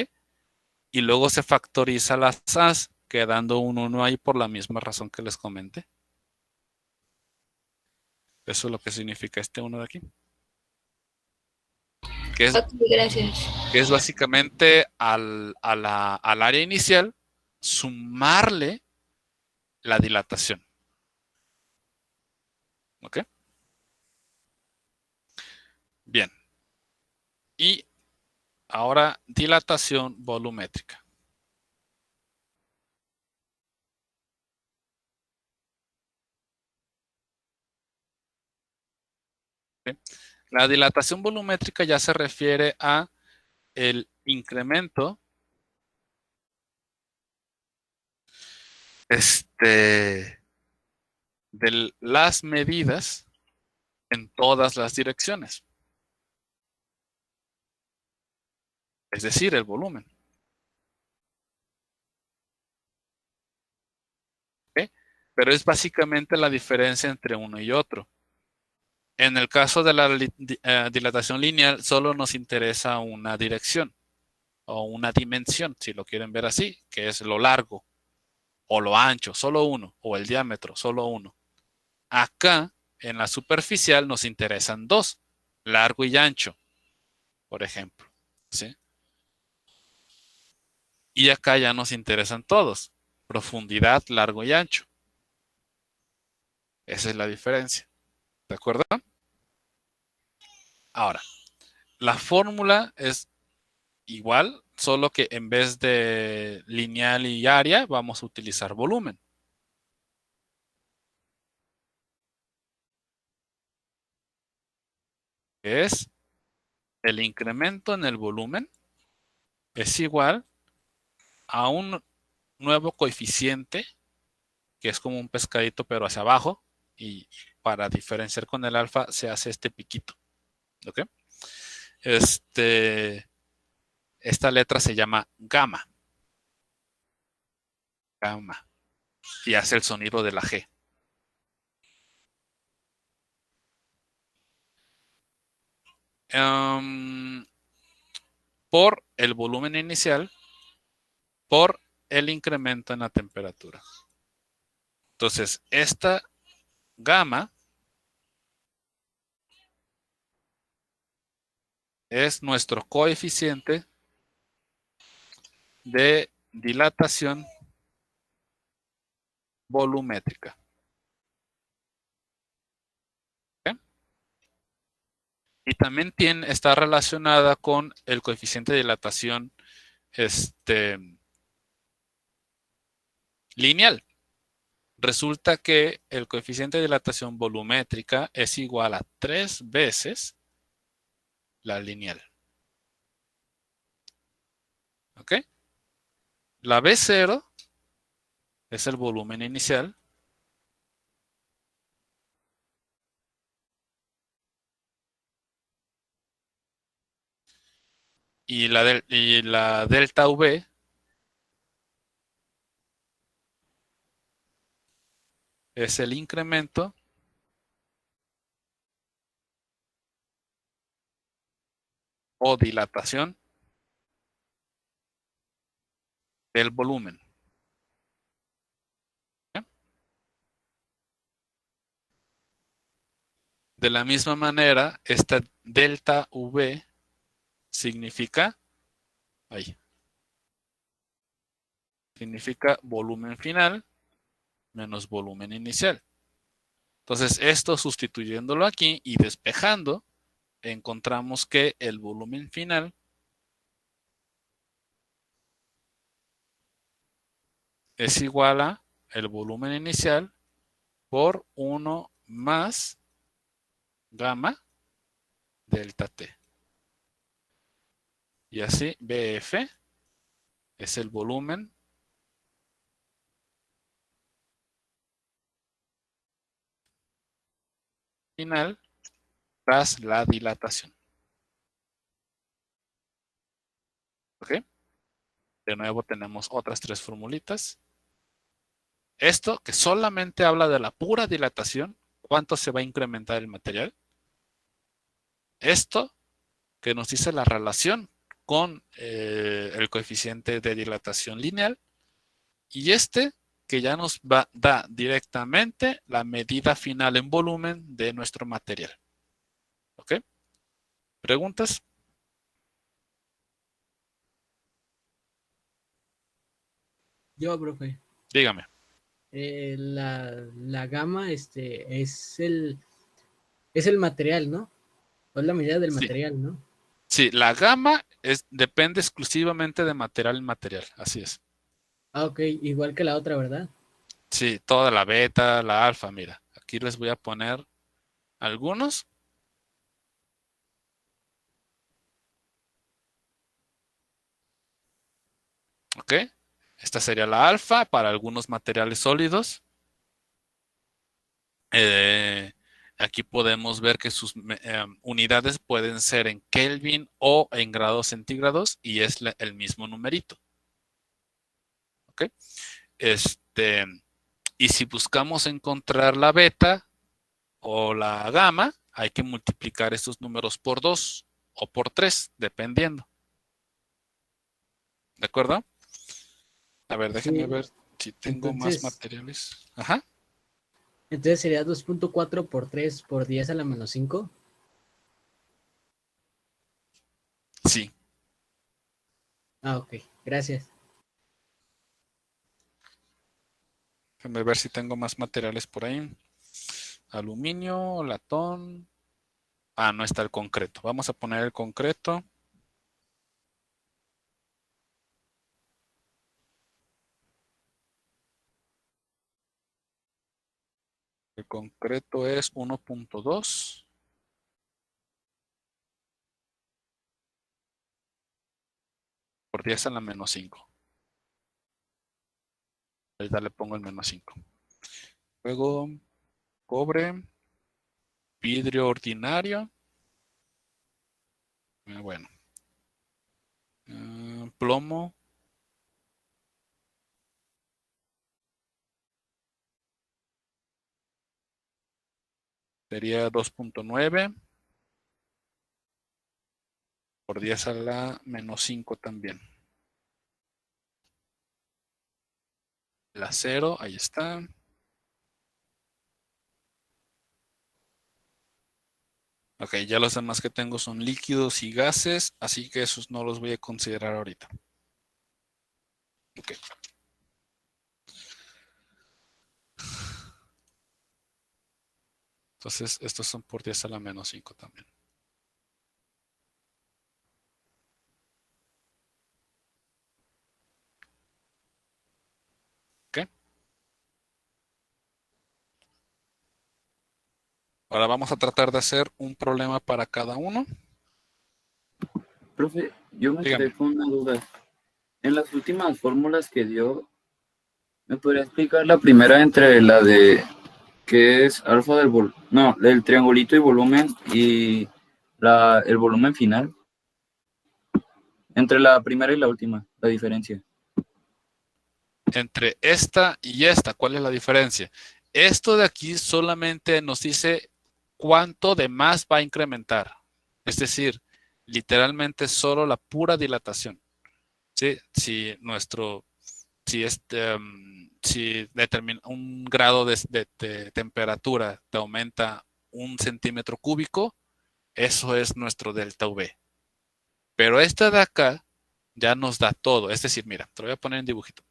Y luego se factoriza las A's, quedando un 1 ahí por la misma razón que les comenté. Eso es lo que significa este 1 de aquí. Gracias. Que es básicamente al área inicial sumarle la dilatación. ¿Ok? Bien. Y ahora dilatación volumétrica. ¿Sí? La dilatación volumétrica ya se refiere a el incremento de las medidas en todas las direcciones. Es decir, el volumen. ¿Ok? Pero es básicamente la diferencia entre uno y otro. En el caso de la dilatación lineal, solo nos interesa una dirección o una dimensión, si lo quieren ver así, que es lo largo o lo ancho, solo uno, o el diámetro, solo uno. Acá, en la superficial, nos interesan dos, largo y ancho, por ejemplo. ¿Sí? Y acá ya nos interesan todos, profundidad, largo y ancho. Esa es la diferencia. ¿De acuerdo? Ahora, la fórmula es igual, solo que en vez de lineal y área, vamos a utilizar volumen. Que es el incremento en el volumen es igual a un nuevo coeficiente, que es como un pescadito pero hacia abajo, y para diferenciar con el alfa se hace este piquito. ¿Ok? Esta letra se llama gamma. Gamma. Y hace el sonido de la G. Por el volumen inicial, por el incremento en la temperatura. Entonces, esta gamma es nuestro coeficiente de dilatación volumétrica. ¿Okay? Y también está relacionada con el coeficiente de dilatación lineal. Resulta que el coeficiente de dilatación volumétrica es igual a 3 veces la lineal. ¿Ok? La B0 es el volumen inicial. Y la delta V es el incremento o dilatación del volumen. ¿Okay? De la misma manera, esta delta V significa volumen final menos volumen inicial. Entonces, esto sustituyéndolo aquí y despejando, encontramos que el volumen final es igual a el volumen inicial por 1 más gamma delta T. Y así BF es el volumen final tras la dilatación. ¿Ok? De nuevo tenemos otras 3 formulitas. Esto que solamente habla de la pura dilatación, cuánto se va a incrementar el material. Esto que nos dice la relación con el coeficiente de dilatación lineal. Y que ya nos da directamente la medida final en volumen de nuestro material. ¿Ok? ¿Preguntas? Yo, profe. Dígame. La gama es el material, ¿no? O es la medida del material, ¿no? Sí, la gama depende exclusivamente de material en material, así es. Ah, ok, igual que la otra, ¿verdad? Sí, toda la beta, la alfa, mira. Aquí les voy a poner algunos ¿Ok? Esta sería la alfa para algunos materiales sólidos. Aquí podemos ver que sus unidades pueden ser en Kelvin o en grados centígrados y es el mismo numerito. ¿Ok? Y si buscamos encontrar la beta o la gamma, hay que multiplicar estos números por 2 o por 3, dependiendo. ¿De acuerdo? A ver, déjenme ver si tengo más materiales. Ajá. Entonces sería 2.4 por 3 por 10 a la menos 5. Sí. Ah, ok. Gracias. Déjenme ver si tengo más materiales por ahí. Aluminio, latón. Ah, no está el concreto. Vamos a poner el concreto. El concreto es 1.2 por 10 a la menos 5. Ahorita le pongo el menos 5. Luego, cobre, vidrio ordinario. Bueno. Plomo. Sería 2.9 por 10 a la menos 5 también. El acero, ahí está. Ok, ya los demás que tengo son líquidos y gases, así que esos no los voy a considerar ahorita. Ok. Entonces, estos son por 10 a la menos 5 también. Ok. Ahora vamos a tratar de hacer un problema para cada uno. Profe, yo me Dígame. quedé con una duda. En las últimas fórmulas que dio, ¿me podría explicar la primera entre la de qué es alfa del triangulito y volumen y el volumen final? Entre la primera y la última, la diferencia. Entre esta y esta, ¿cuál es la diferencia? Esto de aquí solamente nos dice cuánto de más va a incrementar. Es decir, literalmente solo la pura dilatación. ¿Sí? Si determina un grado de temperatura te aumenta 1 centímetro cúbico, eso es nuestro delta V. Pero esta de acá ya nos da todo. Es decir, mira, te lo voy a poner en dibujito.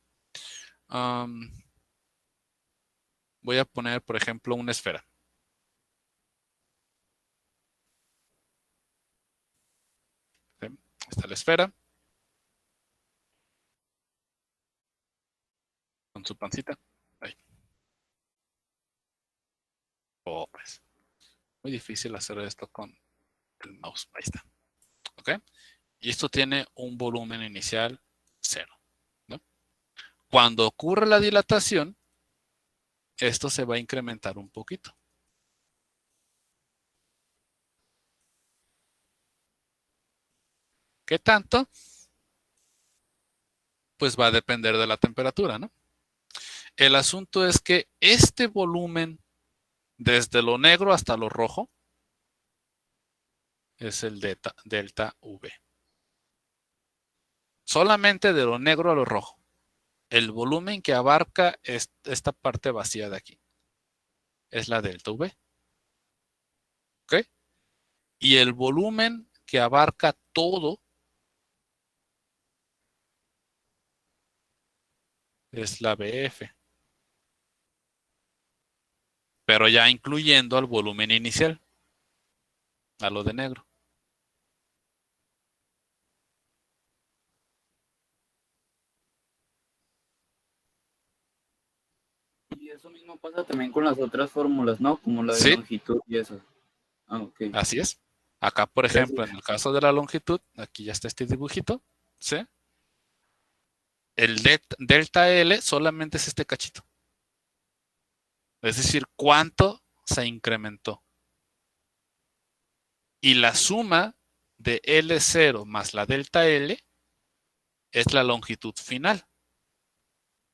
Voy a poner, por ejemplo, una esfera. ¿Sí? Está la esfera. Con su pancita. Ahí. Oh, pues. Muy difícil hacer esto con el mouse. Ahí está. ¿Ok? Y esto tiene un volumen inicial 0. ¿No? Cuando ocurre la dilatación, esto se va a incrementar un poquito. ¿Qué tanto? Pues va a depender de la temperatura, ¿no? El asunto es que este volumen, desde lo negro hasta lo rojo, es el delta V. Solamente de lo negro a lo rojo. El volumen que abarca esta parte vacía de aquí es la delta V. ¿Ok? Y el volumen que abarca todo es la BF. Pero ya incluyendo al volumen inicial, a lo de negro. Y eso mismo pasa también con las otras fórmulas, ¿no? Como la de ¿Sí? longitud y eso. Ah, ok. Así es. Acá, por ejemplo, en el caso de la longitud, aquí ya está este dibujito, ¿sí? El delta L solamente es este cachito. Es decir, cuánto se incrementó. Y la suma de L0 más la delta L es la longitud final.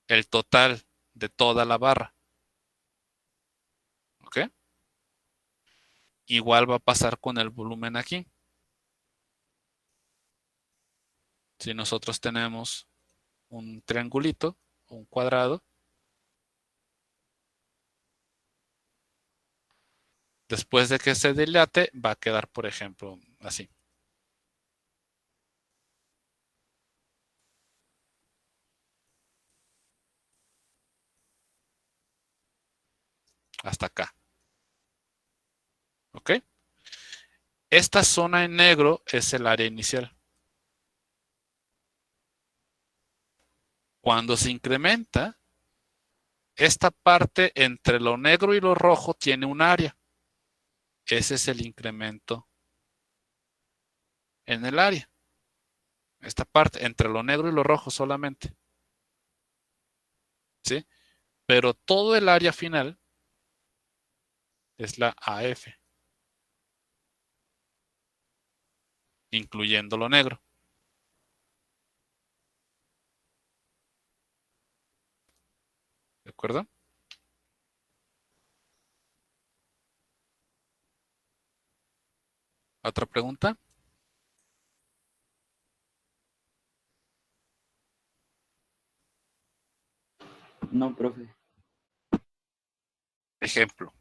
El total de toda la barra. ¿Ok? Igual va a pasar con el volumen aquí. Si nosotros tenemos un triangulito, un cuadrado, después de que se dilate, va a quedar, por ejemplo, así. Hasta acá. ¿Ok? Esta zona en negro es el área inicial. Cuando se incrementa, esta parte entre lo negro y lo rojo tiene un área. Ese es el incremento en el área. Esta parte entre lo negro y lo rojo solamente. ¿Sí? Pero todo el área final es la AF, incluyendo lo negro. ¿De acuerdo? ¿Otra pregunta? No, profe. Ejemplo.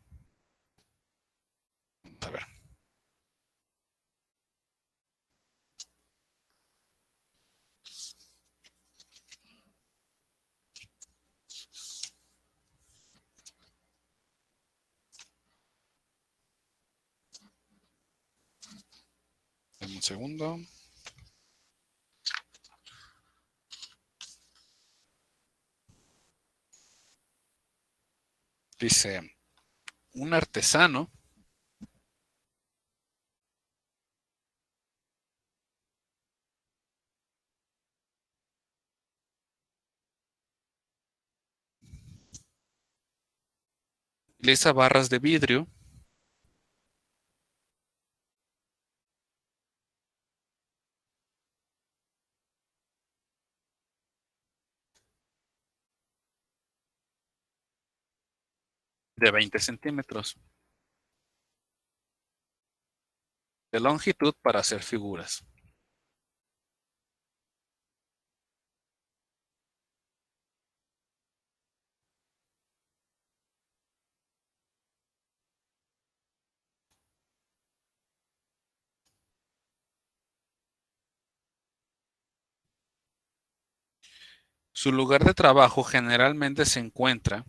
A ver. Dame un segundo. Dice, un artesano utiliza barras de vidrio de 20 centímetros de longitud para hacer figuras. Su lugar de trabajo generalmente se encuentra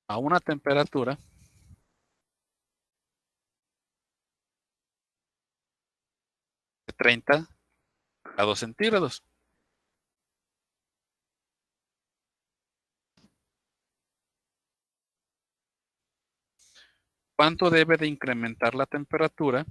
a una temperatura de 30 grados centígrados. ¿Cuánto debe de incrementar la temperatura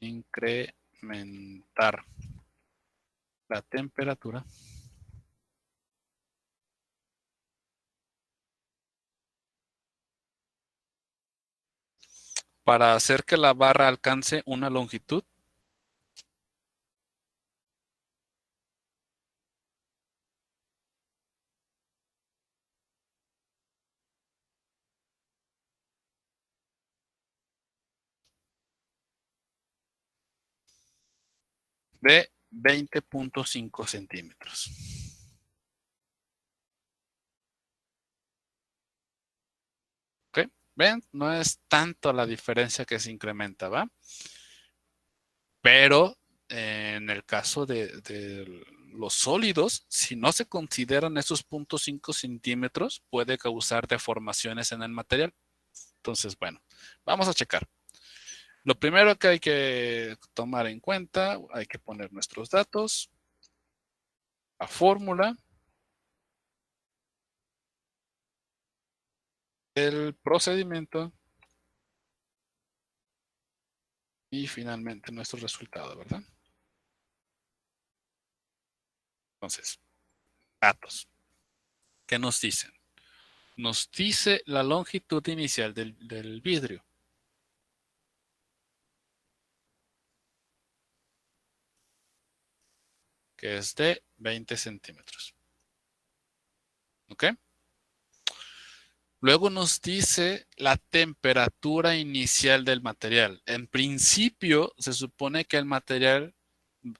incrementar la temperatura para hacer que la barra alcance una longitud? De 20.5 centímetros. ¿Ok? ¿Ven? No es tanto la diferencia que se incrementa, ¿va? Pero en el caso de los sólidos, si no se consideran esos 0.5 centímetros, puede causar deformaciones en el material. Entonces, bueno, vamos a checar. Lo primero que hay que tomar en cuenta, hay que poner nuestros datos, la fórmula, el procedimiento y finalmente nuestro resultado, ¿verdad? Entonces, datos. ¿Qué nos dicen? Nos dice la longitud inicial del vidrio. Que es de 20 centímetros. ¿Ok? Luego nos dice la temperatura inicial del material. En principio, se supone que el material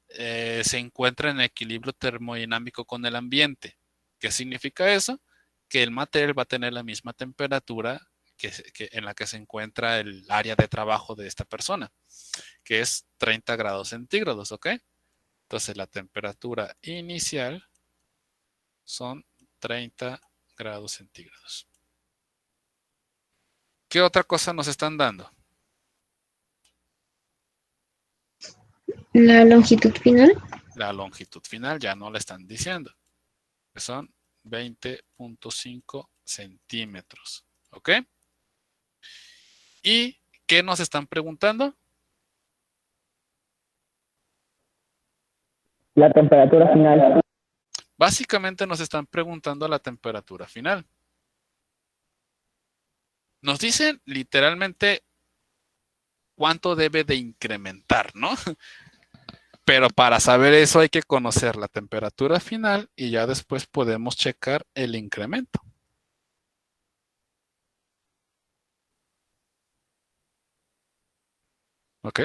se encuentra en equilibrio termodinámico con el ambiente. ¿Qué significa eso? Que el material va a tener la misma temperatura en la que se encuentra el área de trabajo de esta persona, que es 30 grados centígrados, ¿ok? Entonces la temperatura inicial son 30 grados centígrados. ¿Qué otra cosa nos están dando? La longitud final. La longitud final ya no la están diciendo. Que son 20.5 centímetros. ¿Ok? ¿Y qué nos están preguntando? La temperatura final. Básicamente nos están preguntando la temperatura final. Nos dicen literalmente cuánto debe de incrementar, ¿no? Pero para saber eso hay que conocer la temperatura final y ya después podemos checar el incremento. ¿Ok?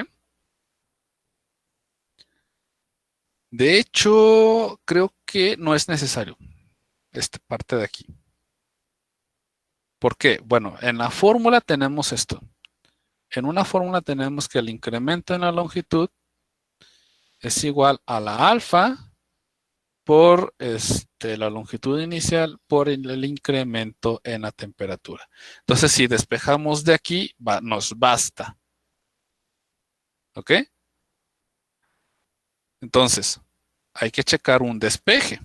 De hecho, creo que no es necesario esta parte de aquí. ¿Por qué? Bueno, en la fórmula tenemos esto. En una fórmula tenemos que el incremento en la longitud es igual a la alfa por la longitud inicial por el incremento en la temperatura. Entonces, si despejamos de aquí, nos basta. ¿Ok? Entonces, hay que checar un despeje.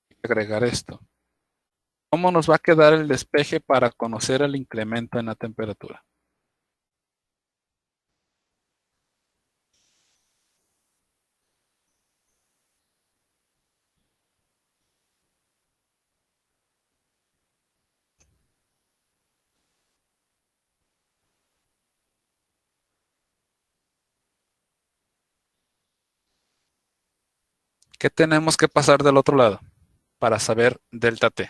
Hay que agregar esto. ¿Cómo nos va a quedar el despeje para conocer el incremento en la temperatura? ¿Qué tenemos que pasar del otro lado para saber delta T?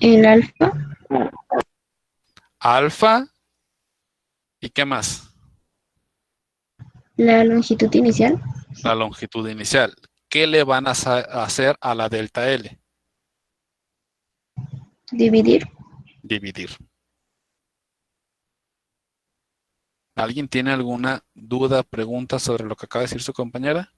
El alfa. Alfa. ¿Y qué más? La longitud inicial. La longitud inicial. ¿Qué le van a hacer a la delta L? Dividir. Dividir. ¿Alguien tiene alguna duda, pregunta sobre lo que acaba de decir su compañera?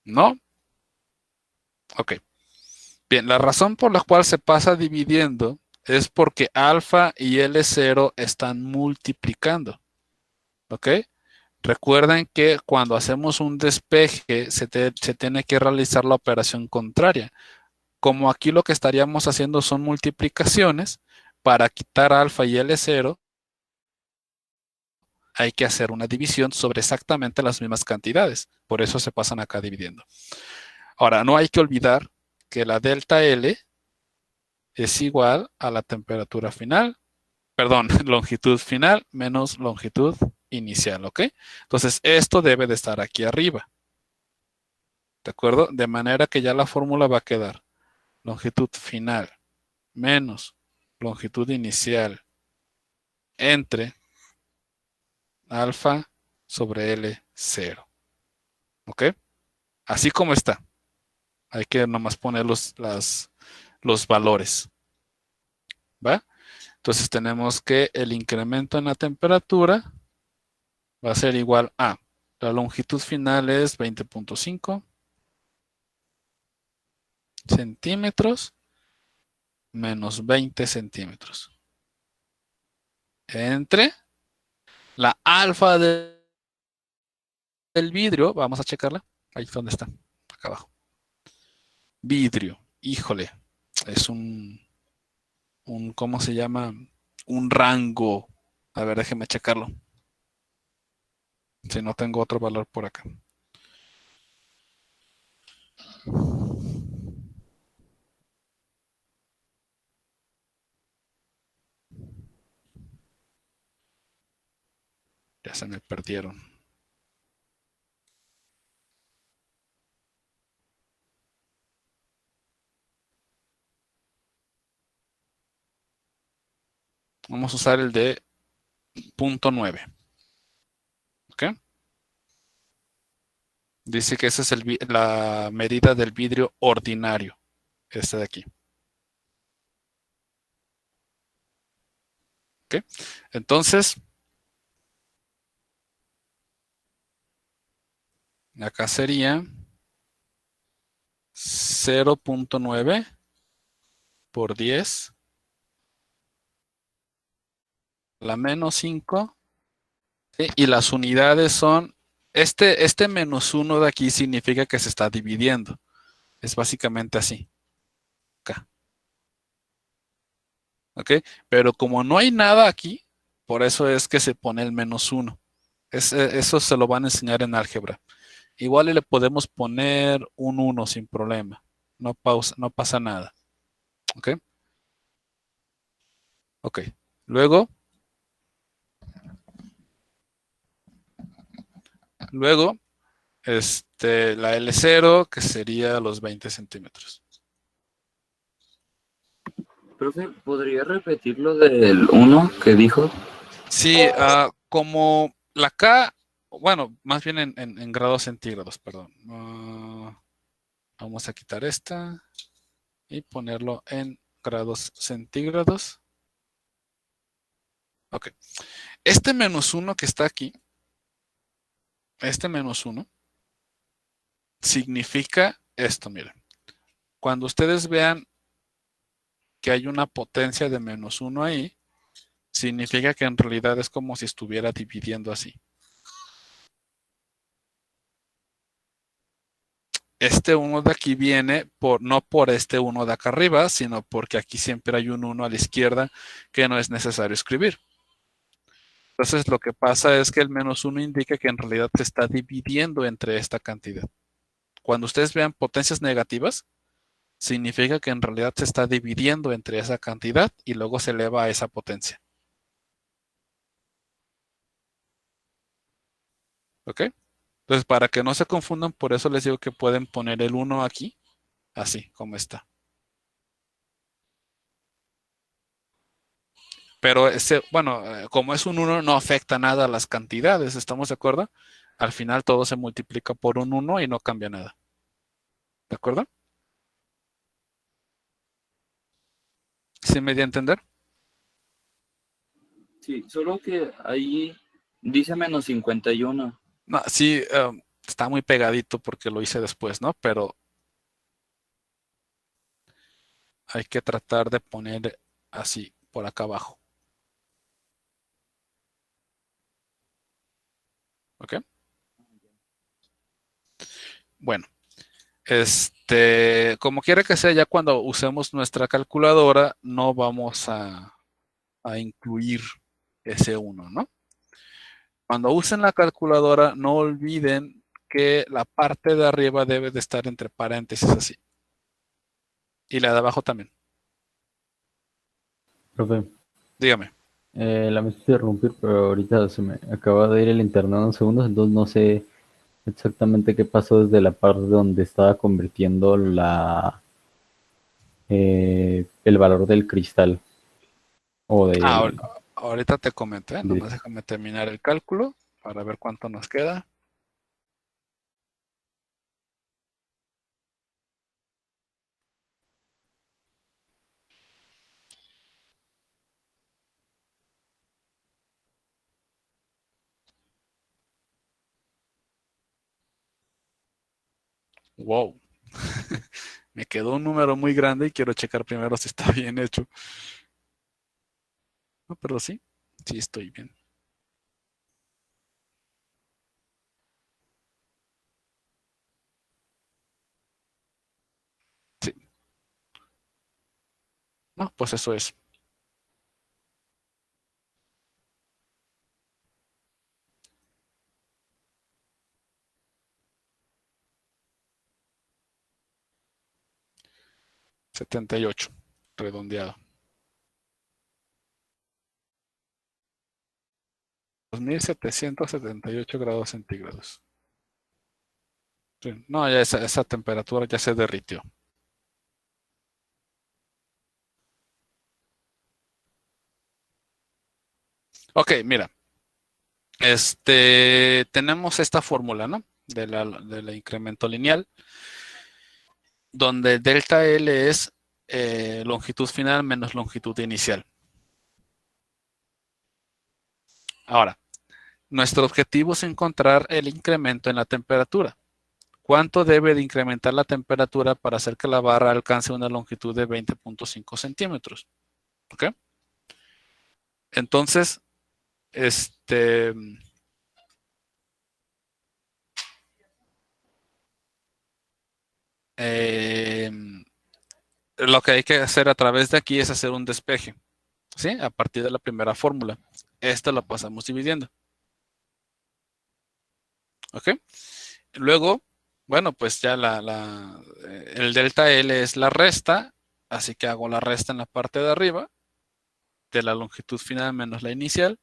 ¿No? Ok. Bien, la razón por la cual se pasa dividiendo es porque alfa y L0 están multiplicando. ¿Ok? Recuerden que cuando hacemos un despeje se tiene que realizar la operación contraria. Como aquí lo que estaríamos haciendo son multiplicaciones, para quitar alfa y L0 hay que hacer una división sobre exactamente las mismas cantidades. Por eso se pasan acá dividiendo. Ahora, no hay que olvidar que la delta L es igual a la temperatura final, perdón, longitud final menos longitud inicial, ¿ok? Entonces, esto debe de estar aquí arriba. ¿De acuerdo? De manera que ya la fórmula va a quedar longitud final menos longitud inicial entre alfa sobre L0. ¿Ok? Así como está. Hay que nomás poner los valores. ¿Va? Entonces tenemos que el incremento en la temperatura va a ser igual a, la longitud final es 20.5 centímetros menos 20 centímetros. Entre la alfa del vidrio, vamos a checarla. Ahí es donde está, acá abajo. Vidrio, híjole, es ¿cómo se llama? Un rango. A ver, déjeme checarlo. Si no tengo otro valor por acá. Ya se me perdieron. Vamos a usar el de 0.9. ¿Ok? Dice que esa es la medida del vidrio ordinario. Este de aquí. ¿Ok? Entonces, acá sería 0.9 por 10 la menos 5. ¿Sí? Y las unidades son, este menos 1 de aquí significa que se está dividiendo. Es básicamente así. Acá. ¿Ok? Pero como no hay nada aquí, por eso es que se pone el menos 1. Eso se lo van a enseñar en álgebra. Igual le podemos poner un 1 sin problema. No pasa nada. ¿Ok? Ok. Luego, la L0, que sería los 20 centímetros. Profe, ¿podría repetir lo del 1 que dijo? Sí, como la K, bueno, más bien en grados centígrados, perdón. Vamos a quitar esta y ponerlo en grados centígrados. Ok. Este menos 1 que está aquí, este menos 1, significa esto, miren. Cuando ustedes vean que hay una potencia de menos 1 ahí, significa que en realidad es como si estuviera dividiendo así. Este 1 de aquí viene no por este 1 de acá arriba, sino porque aquí siempre hay un 1 a la izquierda que no es necesario escribir. Entonces lo que pasa es que el menos 1 indica que en realidad se está dividiendo entre esta cantidad. Cuando ustedes vean potencias negativas, significa que en realidad se está dividiendo entre esa cantidad y luego se eleva a esa potencia. ¿Ok? Entonces, para que no se confundan, por eso les digo que pueden poner el 1 aquí, así como está. Pero bueno, como es un 1, no afecta nada a las cantidades, ¿estamos de acuerdo? Al final todo se multiplica por un 1 y no cambia nada. ¿De acuerdo? ¿Sí me di a entender? Sí, solo que ahí dice menos 51. No, sí, está muy pegadito porque lo hice después, ¿no? Pero hay que tratar de poner así, por acá abajo. ¿Ok? Bueno, como quiera que sea, ya cuando usemos nuestra calculadora, no vamos a incluir ese 1, ¿no? Cuando usen la calculadora, no olviden que la parte de arriba debe de estar entre paréntesis así. Y la de abajo también. Profe, Dígame. lamento interrumpir, pero ahorita se me acaba de ir el internet unos segundos, entonces no sé exactamente qué pasó desde la parte donde estaba convirtiendo el valor del cristal o del... Ahorita te comento, ¿eh? Nomás déjame terminar el cálculo para ver cuánto nos queda. Wow. Me quedó un número muy grande y quiero checar primero si está bien hecho. No, pero sí, sí estoy bien. Sí. No, pues eso es. $78, redondeado. 2778 grados centígrados. Sí, no, ya esa temperatura ya se derritió. Ok, mira. Tenemos esta fórmula, ¿no? del incremento lineal, donde delta L es longitud final menos longitud inicial. Ahora, nuestro objetivo es encontrar el incremento en la temperatura. ¿Cuánto debe de incrementar la temperatura para hacer que la barra alcance una longitud de 20.5 centímetros? ¿Ok? Entonces, lo que hay que hacer a través de aquí es hacer un despeje, ¿sí? A partir de la primera fórmula. Esta la pasamos dividiendo. ¿Ok? Luego, bueno, pues ya el delta L es la resta, así que hago la resta en la parte de arriba de la longitud final menos la inicial.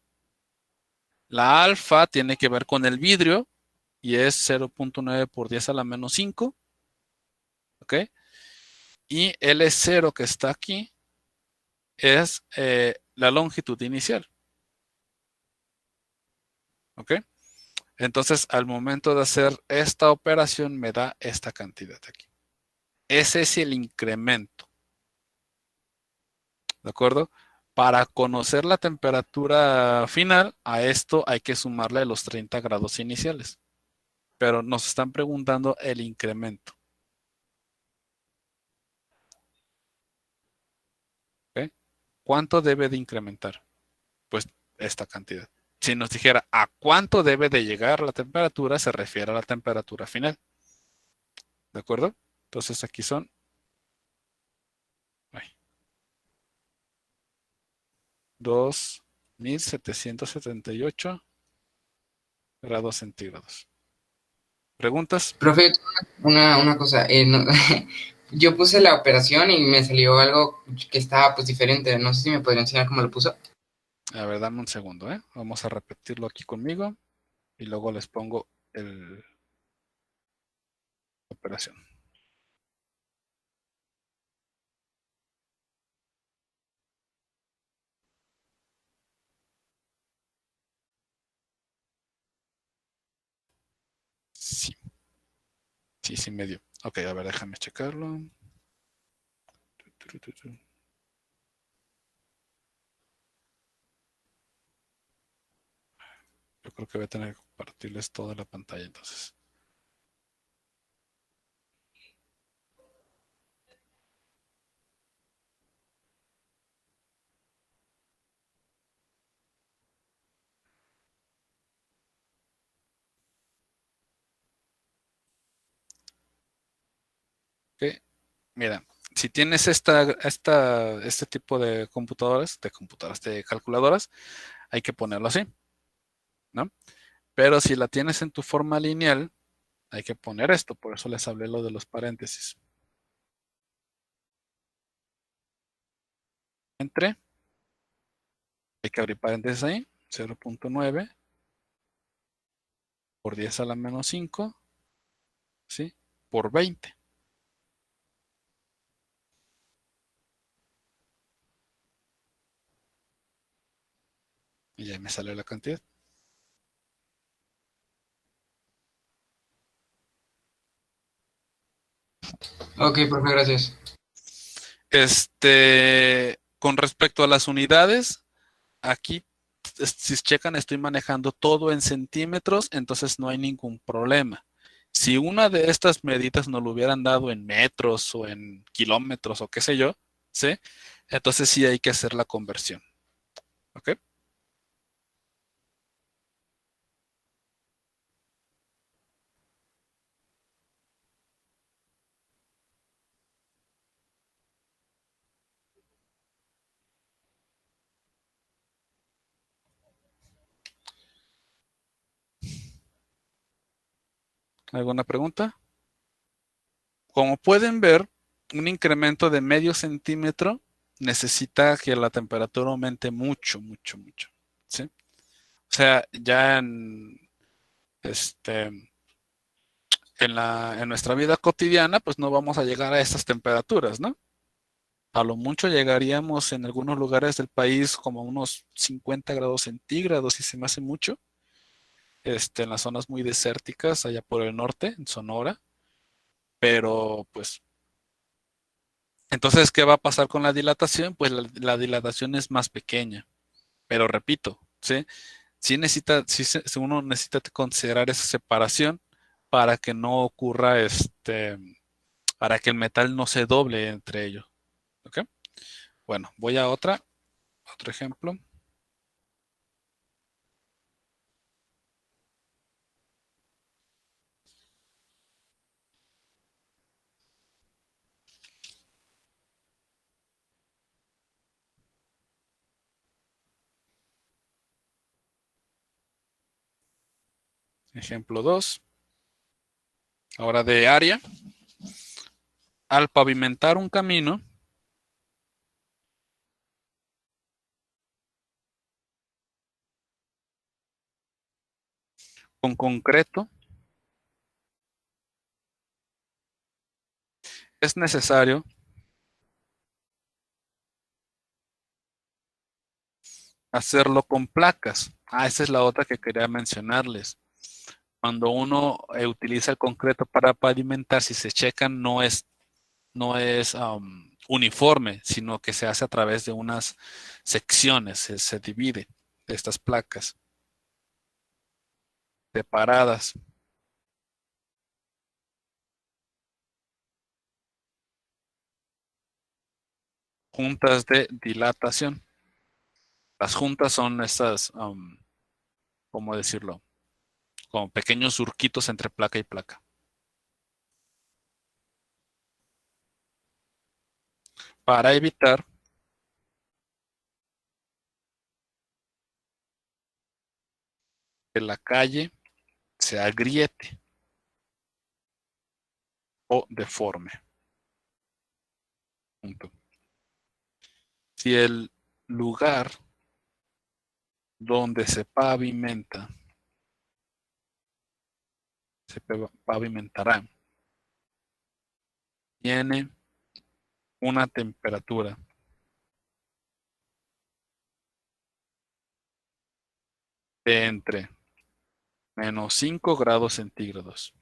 La alfa tiene que ver con el vidrio y es 0.9 por 10 a la menos 5. ¿Ok? Y L0 que está aquí es la longitud inicial. ¿Ok? Entonces, al momento de hacer esta operación, me da esta cantidad aquí. Ese es el incremento. ¿De acuerdo? Para conocer la temperatura final, a esto hay que sumarle los 30 grados iniciales. Pero nos están preguntando el incremento. ¿Ok? ¿Cuánto debe de incrementar? Pues esta cantidad. Si nos dijera a cuánto debe de llegar la temperatura, se refiere a la temperatura final. ¿De acuerdo? Entonces aquí son 2.778 grados centígrados. ¿Preguntas? Profe, una cosa, yo puse la operación y me salió algo que estaba pues diferente, no sé si me podría enseñar cómo lo puso. A ver, dame un segundo, ¿eh? Vamos a repetirlo aquí conmigo y luego les pongo la operación. Sí. Sí me dio. Ok, a ver, déjame checarlo. Yo creo que voy a tener que compartirles toda la pantalla entonces. Ok, mira, si tienes este tipo de computadoras, de calculadoras, hay que ponerlo así, ¿no? Pero si la tienes en tu forma lineal, hay que poner esto, por eso les hablé lo de los paréntesis. Hay que abrir paréntesis ahí, 0.9 por 10 a la menos 5, ¿sí? Por 20. Y ya me sale la cantidad. Ok, profe, gracias. Con respecto a las unidades, aquí, si checan, estoy manejando todo en centímetros, entonces no hay ningún problema. Si una de estas medidas nos lo hubieran dado en metros o en kilómetros o qué sé yo, ¿sí? Entonces sí hay que hacer la conversión. ¿Ok? ¿Alguna pregunta? Como pueden ver, un incremento de medio centímetro necesita que la temperatura aumente mucho, mucho, mucho. ¿Sí? O sea, ya este, en nuestra vida cotidiana, pues no vamos a llegar a estas temperaturas, ¿no? A lo mucho llegaríamos en algunos lugares del país como a unos 50 grados centígrados, si se me hace mucho, en las zonas muy desérticas, allá por el norte, en Sonora, pero pues, entonces, ¿qué va a pasar con la dilatación? Pues la dilatación es más pequeña, pero repito, ¿sí? Sí uno necesita considerar esa separación para que no ocurra, para que el metal no se doble entre ellos, ¿ok? Bueno, voy a otro ejemplo. Ejemplo 2. Ahora de área. Al pavimentar un camino, con concreto, es necesario hacerlo con placas. Esa es la otra que quería mencionarles. Cuando uno utiliza el concreto para pavimentar, si se checan, no es uniforme, sino que se hace a través de unas secciones, se divide estas placas separadas. Juntas de dilatación. Las juntas son estas, ¿cómo decirlo? Como pequeños surquitos entre placa y placa. Para evitar que la calle se agriete o deforme. Punto. Si el lugar donde se pavimentará, tiene una temperatura de entre menos 5 grados centígrados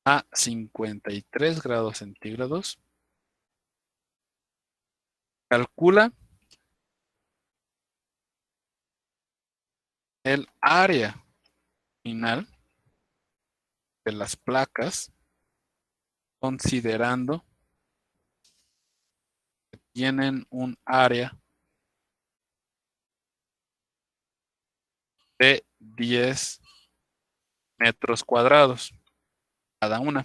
a 53 grados centígrados, calcula el área final de las placas, considerando que tienen un área de 10 metros cuadrados cada una.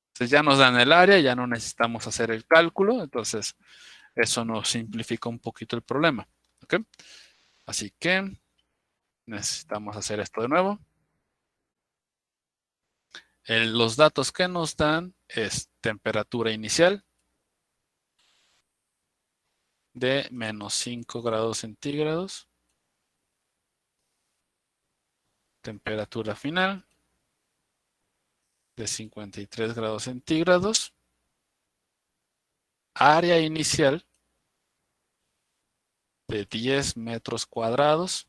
Entonces ya nos dan el área, ya no necesitamos hacer el cálculo, entonces eso nos simplifica un poquito el problema. ¿Ok? Así que necesitamos hacer esto de nuevo. Los datos que nos dan es temperatura inicial de menos 5 grados centígrados. Temperatura final de 53 grados centígrados. Área inicial de 10 metros cuadrados.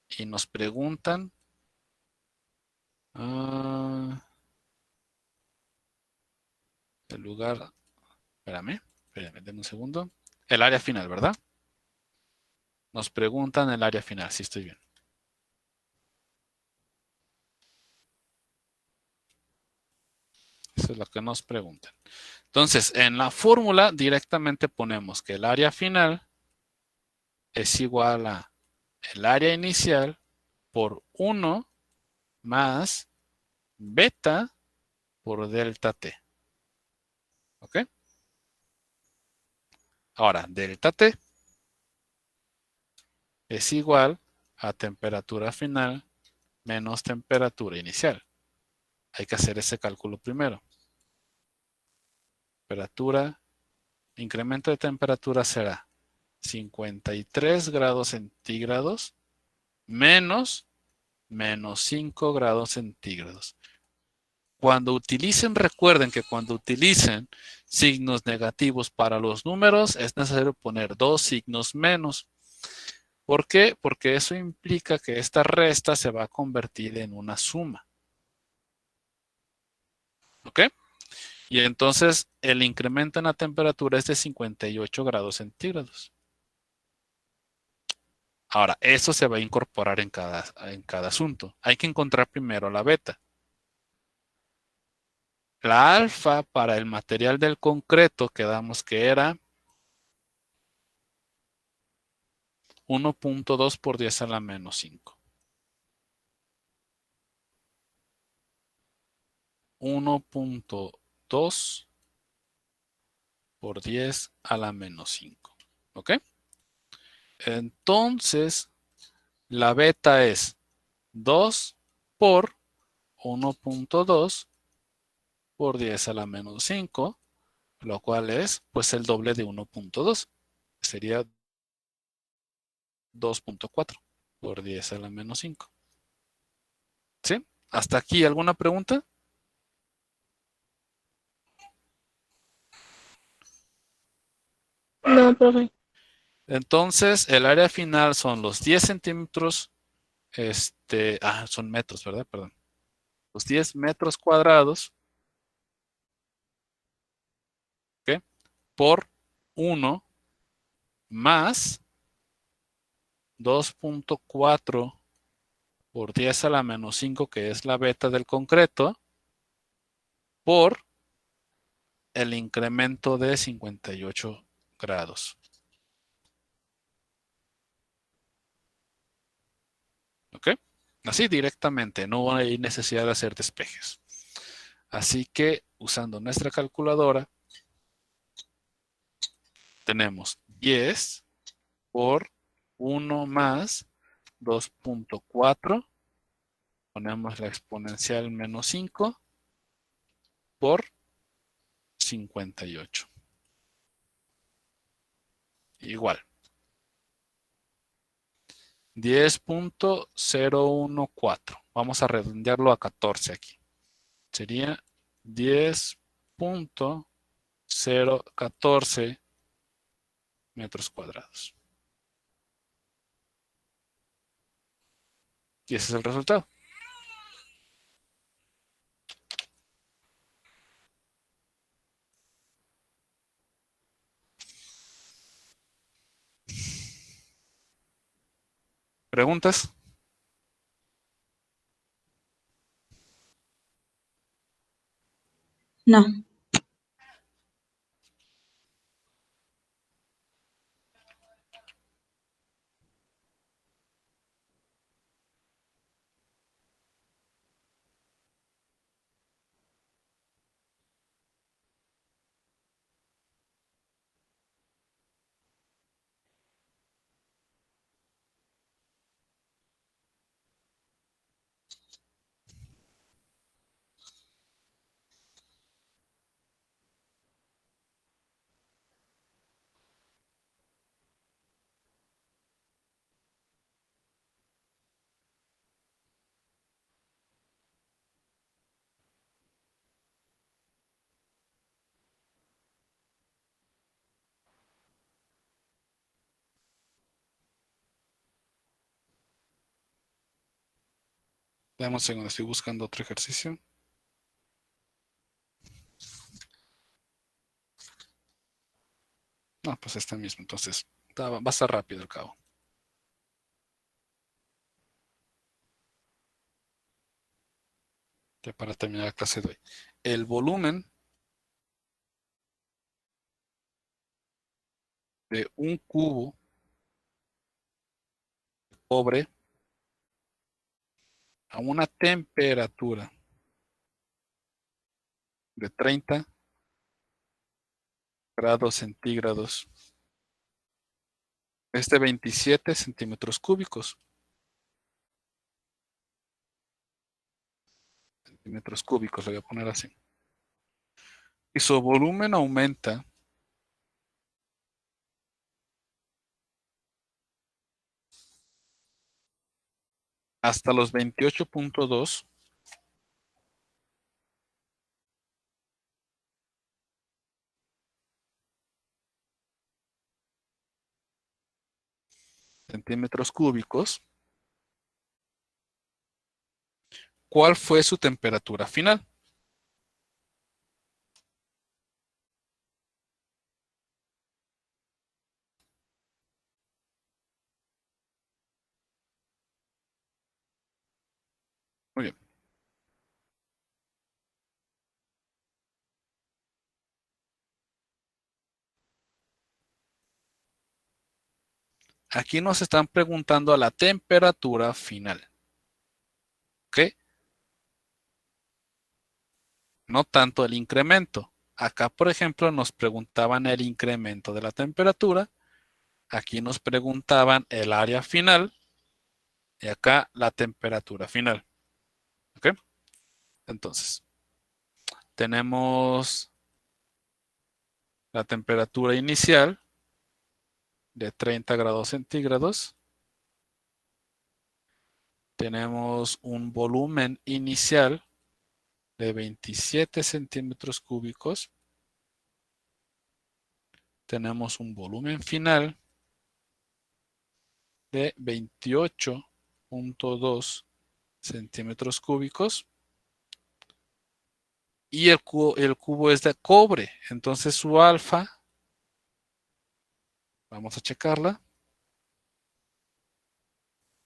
Y nos preguntan el lugar, espérame, denme un segundo. El área final, ¿verdad? Nos preguntan el área final, si estoy bien. Eso es lo que nos preguntan. Entonces, en la fórmula directamente ponemos que el área final es igual a el área inicial por 1 más beta por delta T. ¿Ok? Ahora, delta T es igual a temperatura final menos temperatura inicial. Hay que hacer ese cálculo primero. Temperatura, incremento de temperatura será 53 grados centígrados menos 5 grados centígrados. Cuando utilicen, recuerden que cuando utilicen signos negativos para los números, es necesario poner 2 signos menos. ¿Por qué? Porque eso implica que esta resta se va a convertir en una suma. ¿Ok? Y entonces el incremento en la temperatura es de 58 grados centígrados. Ahora, eso se va a incorporar en cada asunto. Hay que encontrar primero la beta. La alfa para el material del concreto quedamos que era 1.2 por 10 a la menos 5. 1.2 por 10 a la menos 5. ¿Ok? Entonces, la beta es 2 por 1.2 por 10 a la menos 5, lo cual es pues el doble de 1.2. Sería 2.4 por 10 a la menos 5. ¿Sí? ¿Hasta aquí alguna pregunta? No, profe. Entonces, el área final son los 10 centímetros, son metros, ¿verdad? Perdón. Los 10 metros cuadrados, ¿ok? Por 1 más 2.4 por 10 a la menos 5, que es la beta del concreto, por el incremento de 58 grados. ¿Ok? Así directamente, no hay necesidad de hacer despejes. Así que usando nuestra calculadora, tenemos 10 por 1 más 2.4, ponemos la exponencial menos 5 por 58. Igual. 10.014. Vamos a redondearlo a 14 aquí. Sería 10.014 metros cuadrados. Y ese es el resultado. ¿Preguntas? No. Dame un segundo, estoy buscando otro ejercicio. No, pues este mismo, entonces va a estar rápido al cabo. Ya para terminar la clase de hoy. el volumen de un cubo de cobre a una temperatura de 30 grados centígrados es de 27 centímetros cúbicos. Centímetros cúbicos, le voy a poner así. Y su volumen aumenta hasta los 28.2 centímetros cúbicos. ¿Cuál fue su temperatura final? Muy bien. Aquí nos están preguntando a la temperatura final. ¿Ok? No tanto el incremento. Acá, por ejemplo, nos preguntaban el incremento de la temperatura. Aquí nos preguntaban el área final. Y acá la temperatura final. ¿Ok? Entonces, tenemos la temperatura inicial de 30 grados centígrados. Tenemos un volumen inicial de 27 centímetros cúbicos. Tenemos un volumen final de 28.2 centímetros cúbicos. Y el cubo es de cobre. Entonces su alfa, vamos a checarla.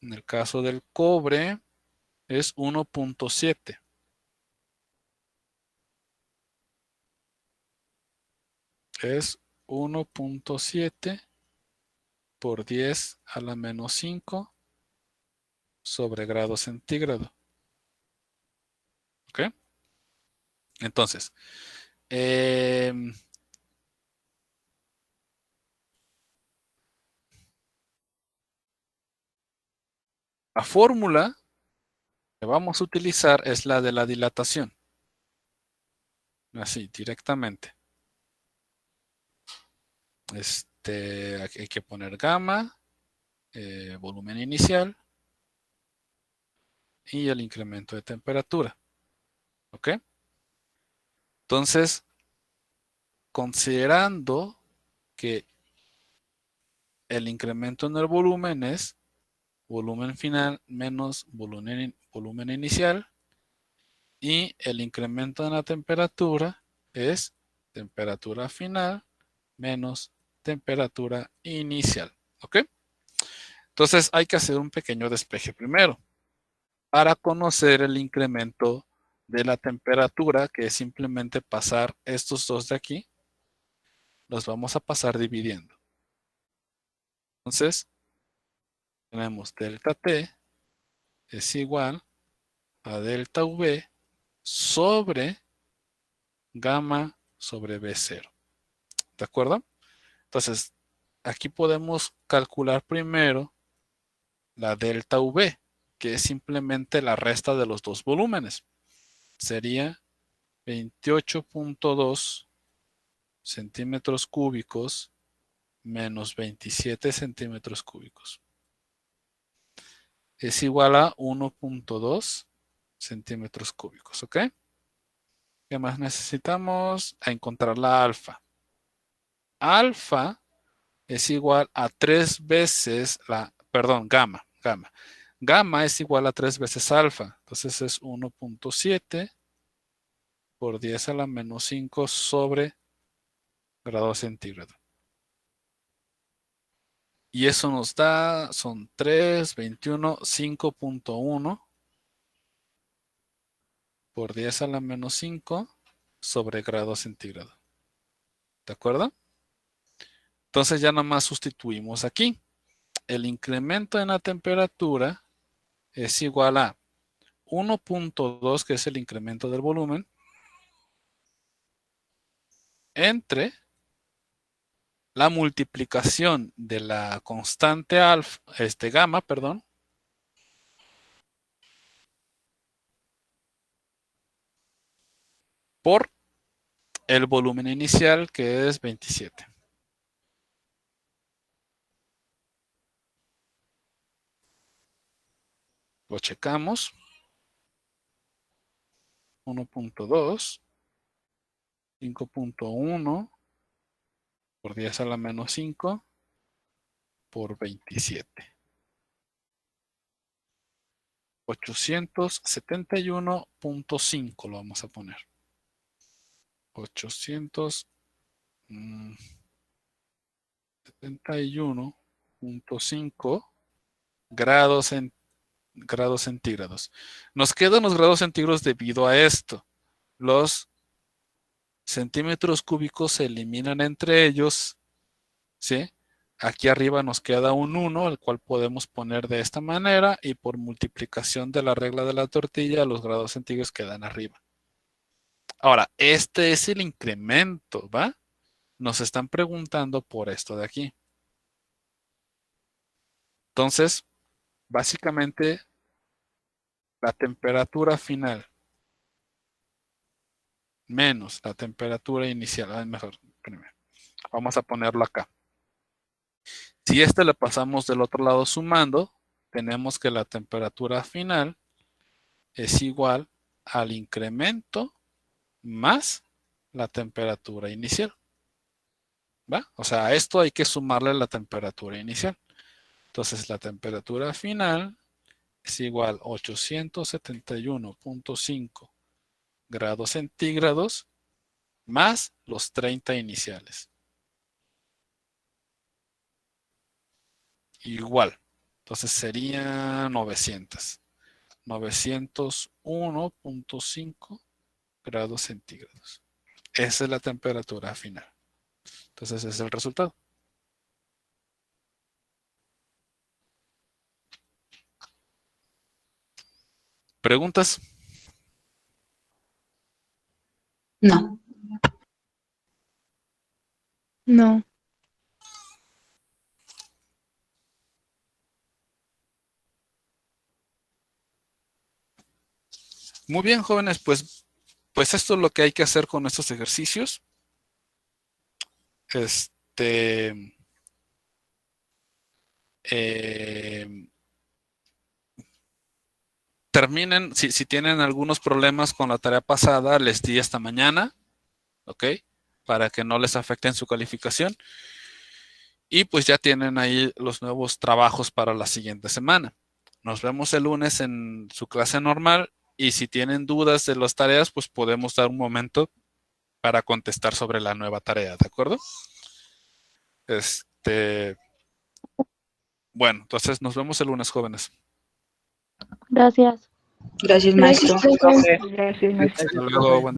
En el caso del cobre es 1.7. Es 1.7 por 10 a la menos 5 sobre grado centígrado. ¿Ok? Entonces, la fórmula que vamos a utilizar es la de la dilatación. Así, directamente. Aquí hay que poner gamma, volumen inicial y el incremento de temperatura. ¿Ok? Entonces, considerando que el incremento en el volumen es volumen final menos volumen inicial y el incremento en la temperatura es temperatura final menos temperatura inicial. ¿Ok? Entonces hay que hacer un pequeño despeje primero para conocer el incremento de la temperatura, que es simplemente pasar estos dos de aquí, los vamos a pasar dividiendo. Entonces, tenemos delta T es igual a delta V sobre gamma sobre B0. ¿De acuerdo? Entonces, aquí podemos calcular primero la delta V, que es simplemente la resta de los dos volúmenes. Sería 28.2 centímetros cúbicos menos 27 centímetros cúbicos. Es igual a 1.2 centímetros cúbicos, ¿ok? ¿Qué más necesitamos? A encontrar la alfa. Alfa es igual a 3 veces gamma. Gamma es igual a 3 veces alfa. Entonces es 1.7 por 10 a la menos 5 sobre grado centígrado. Y eso nos da, son 3, 21, 5.1 por 10 a la menos 5 sobre grado centígrado. ¿De acuerdo? Entonces ya nomás sustituimos aquí. El incremento en la temperatura es igual a 1.2, que es el incremento del volumen, entre la multiplicación de la constante gamma, perdón, por el volumen inicial, que es 27. Lo checamos. 1.2, 5.1 por 10 a la menos 5 por 27. 871.5 lo vamos a poner. 871.5 grados centígrados. Nos quedan los grados centígrados debido a esto. Los centímetros cúbicos se eliminan entre ellos, ¿sí? Aquí arriba nos queda un 1, el cual podemos poner de esta manera, y por multiplicación de la regla de la tortilla, los grados centígrados quedan arriba. Ahora, este es el incremento, ¿va? Nos están preguntando por esto de aquí. Entonces, básicamente, la temperatura final menos la temperatura inicial. Mejor, primero. Vamos a ponerlo acá. Si este le pasamos del otro lado sumando, tenemos que la temperatura final es igual al incremento más la temperatura inicial. ¿Va? O sea, a esto hay que sumarle la temperatura inicial. Entonces, la temperatura final es igual a 871.5 grados centígrados más los 30 iniciales. Igual. Entonces sería 900. 901.5 grados centígrados. Esa es la temperatura final. Entonces ese es el resultado. ¿Preguntas? No. No. Muy bien, jóvenes, pues esto es lo que hay que hacer con estos ejercicios. Terminen, si tienen algunos problemas con la tarea pasada, les di esta mañana, ¿ok? Para que no les afecten su calificación. Y pues ya tienen ahí los nuevos trabajos para la siguiente semana. Nos vemos el lunes en su clase normal, y si tienen dudas de las tareas, pues podemos dar un momento para contestar sobre la nueva tarea, ¿de acuerdo? Bueno, entonces nos vemos el lunes, jóvenes. Gracias. Gracias, maestro. Gracias, maestro. Hasta luego, buen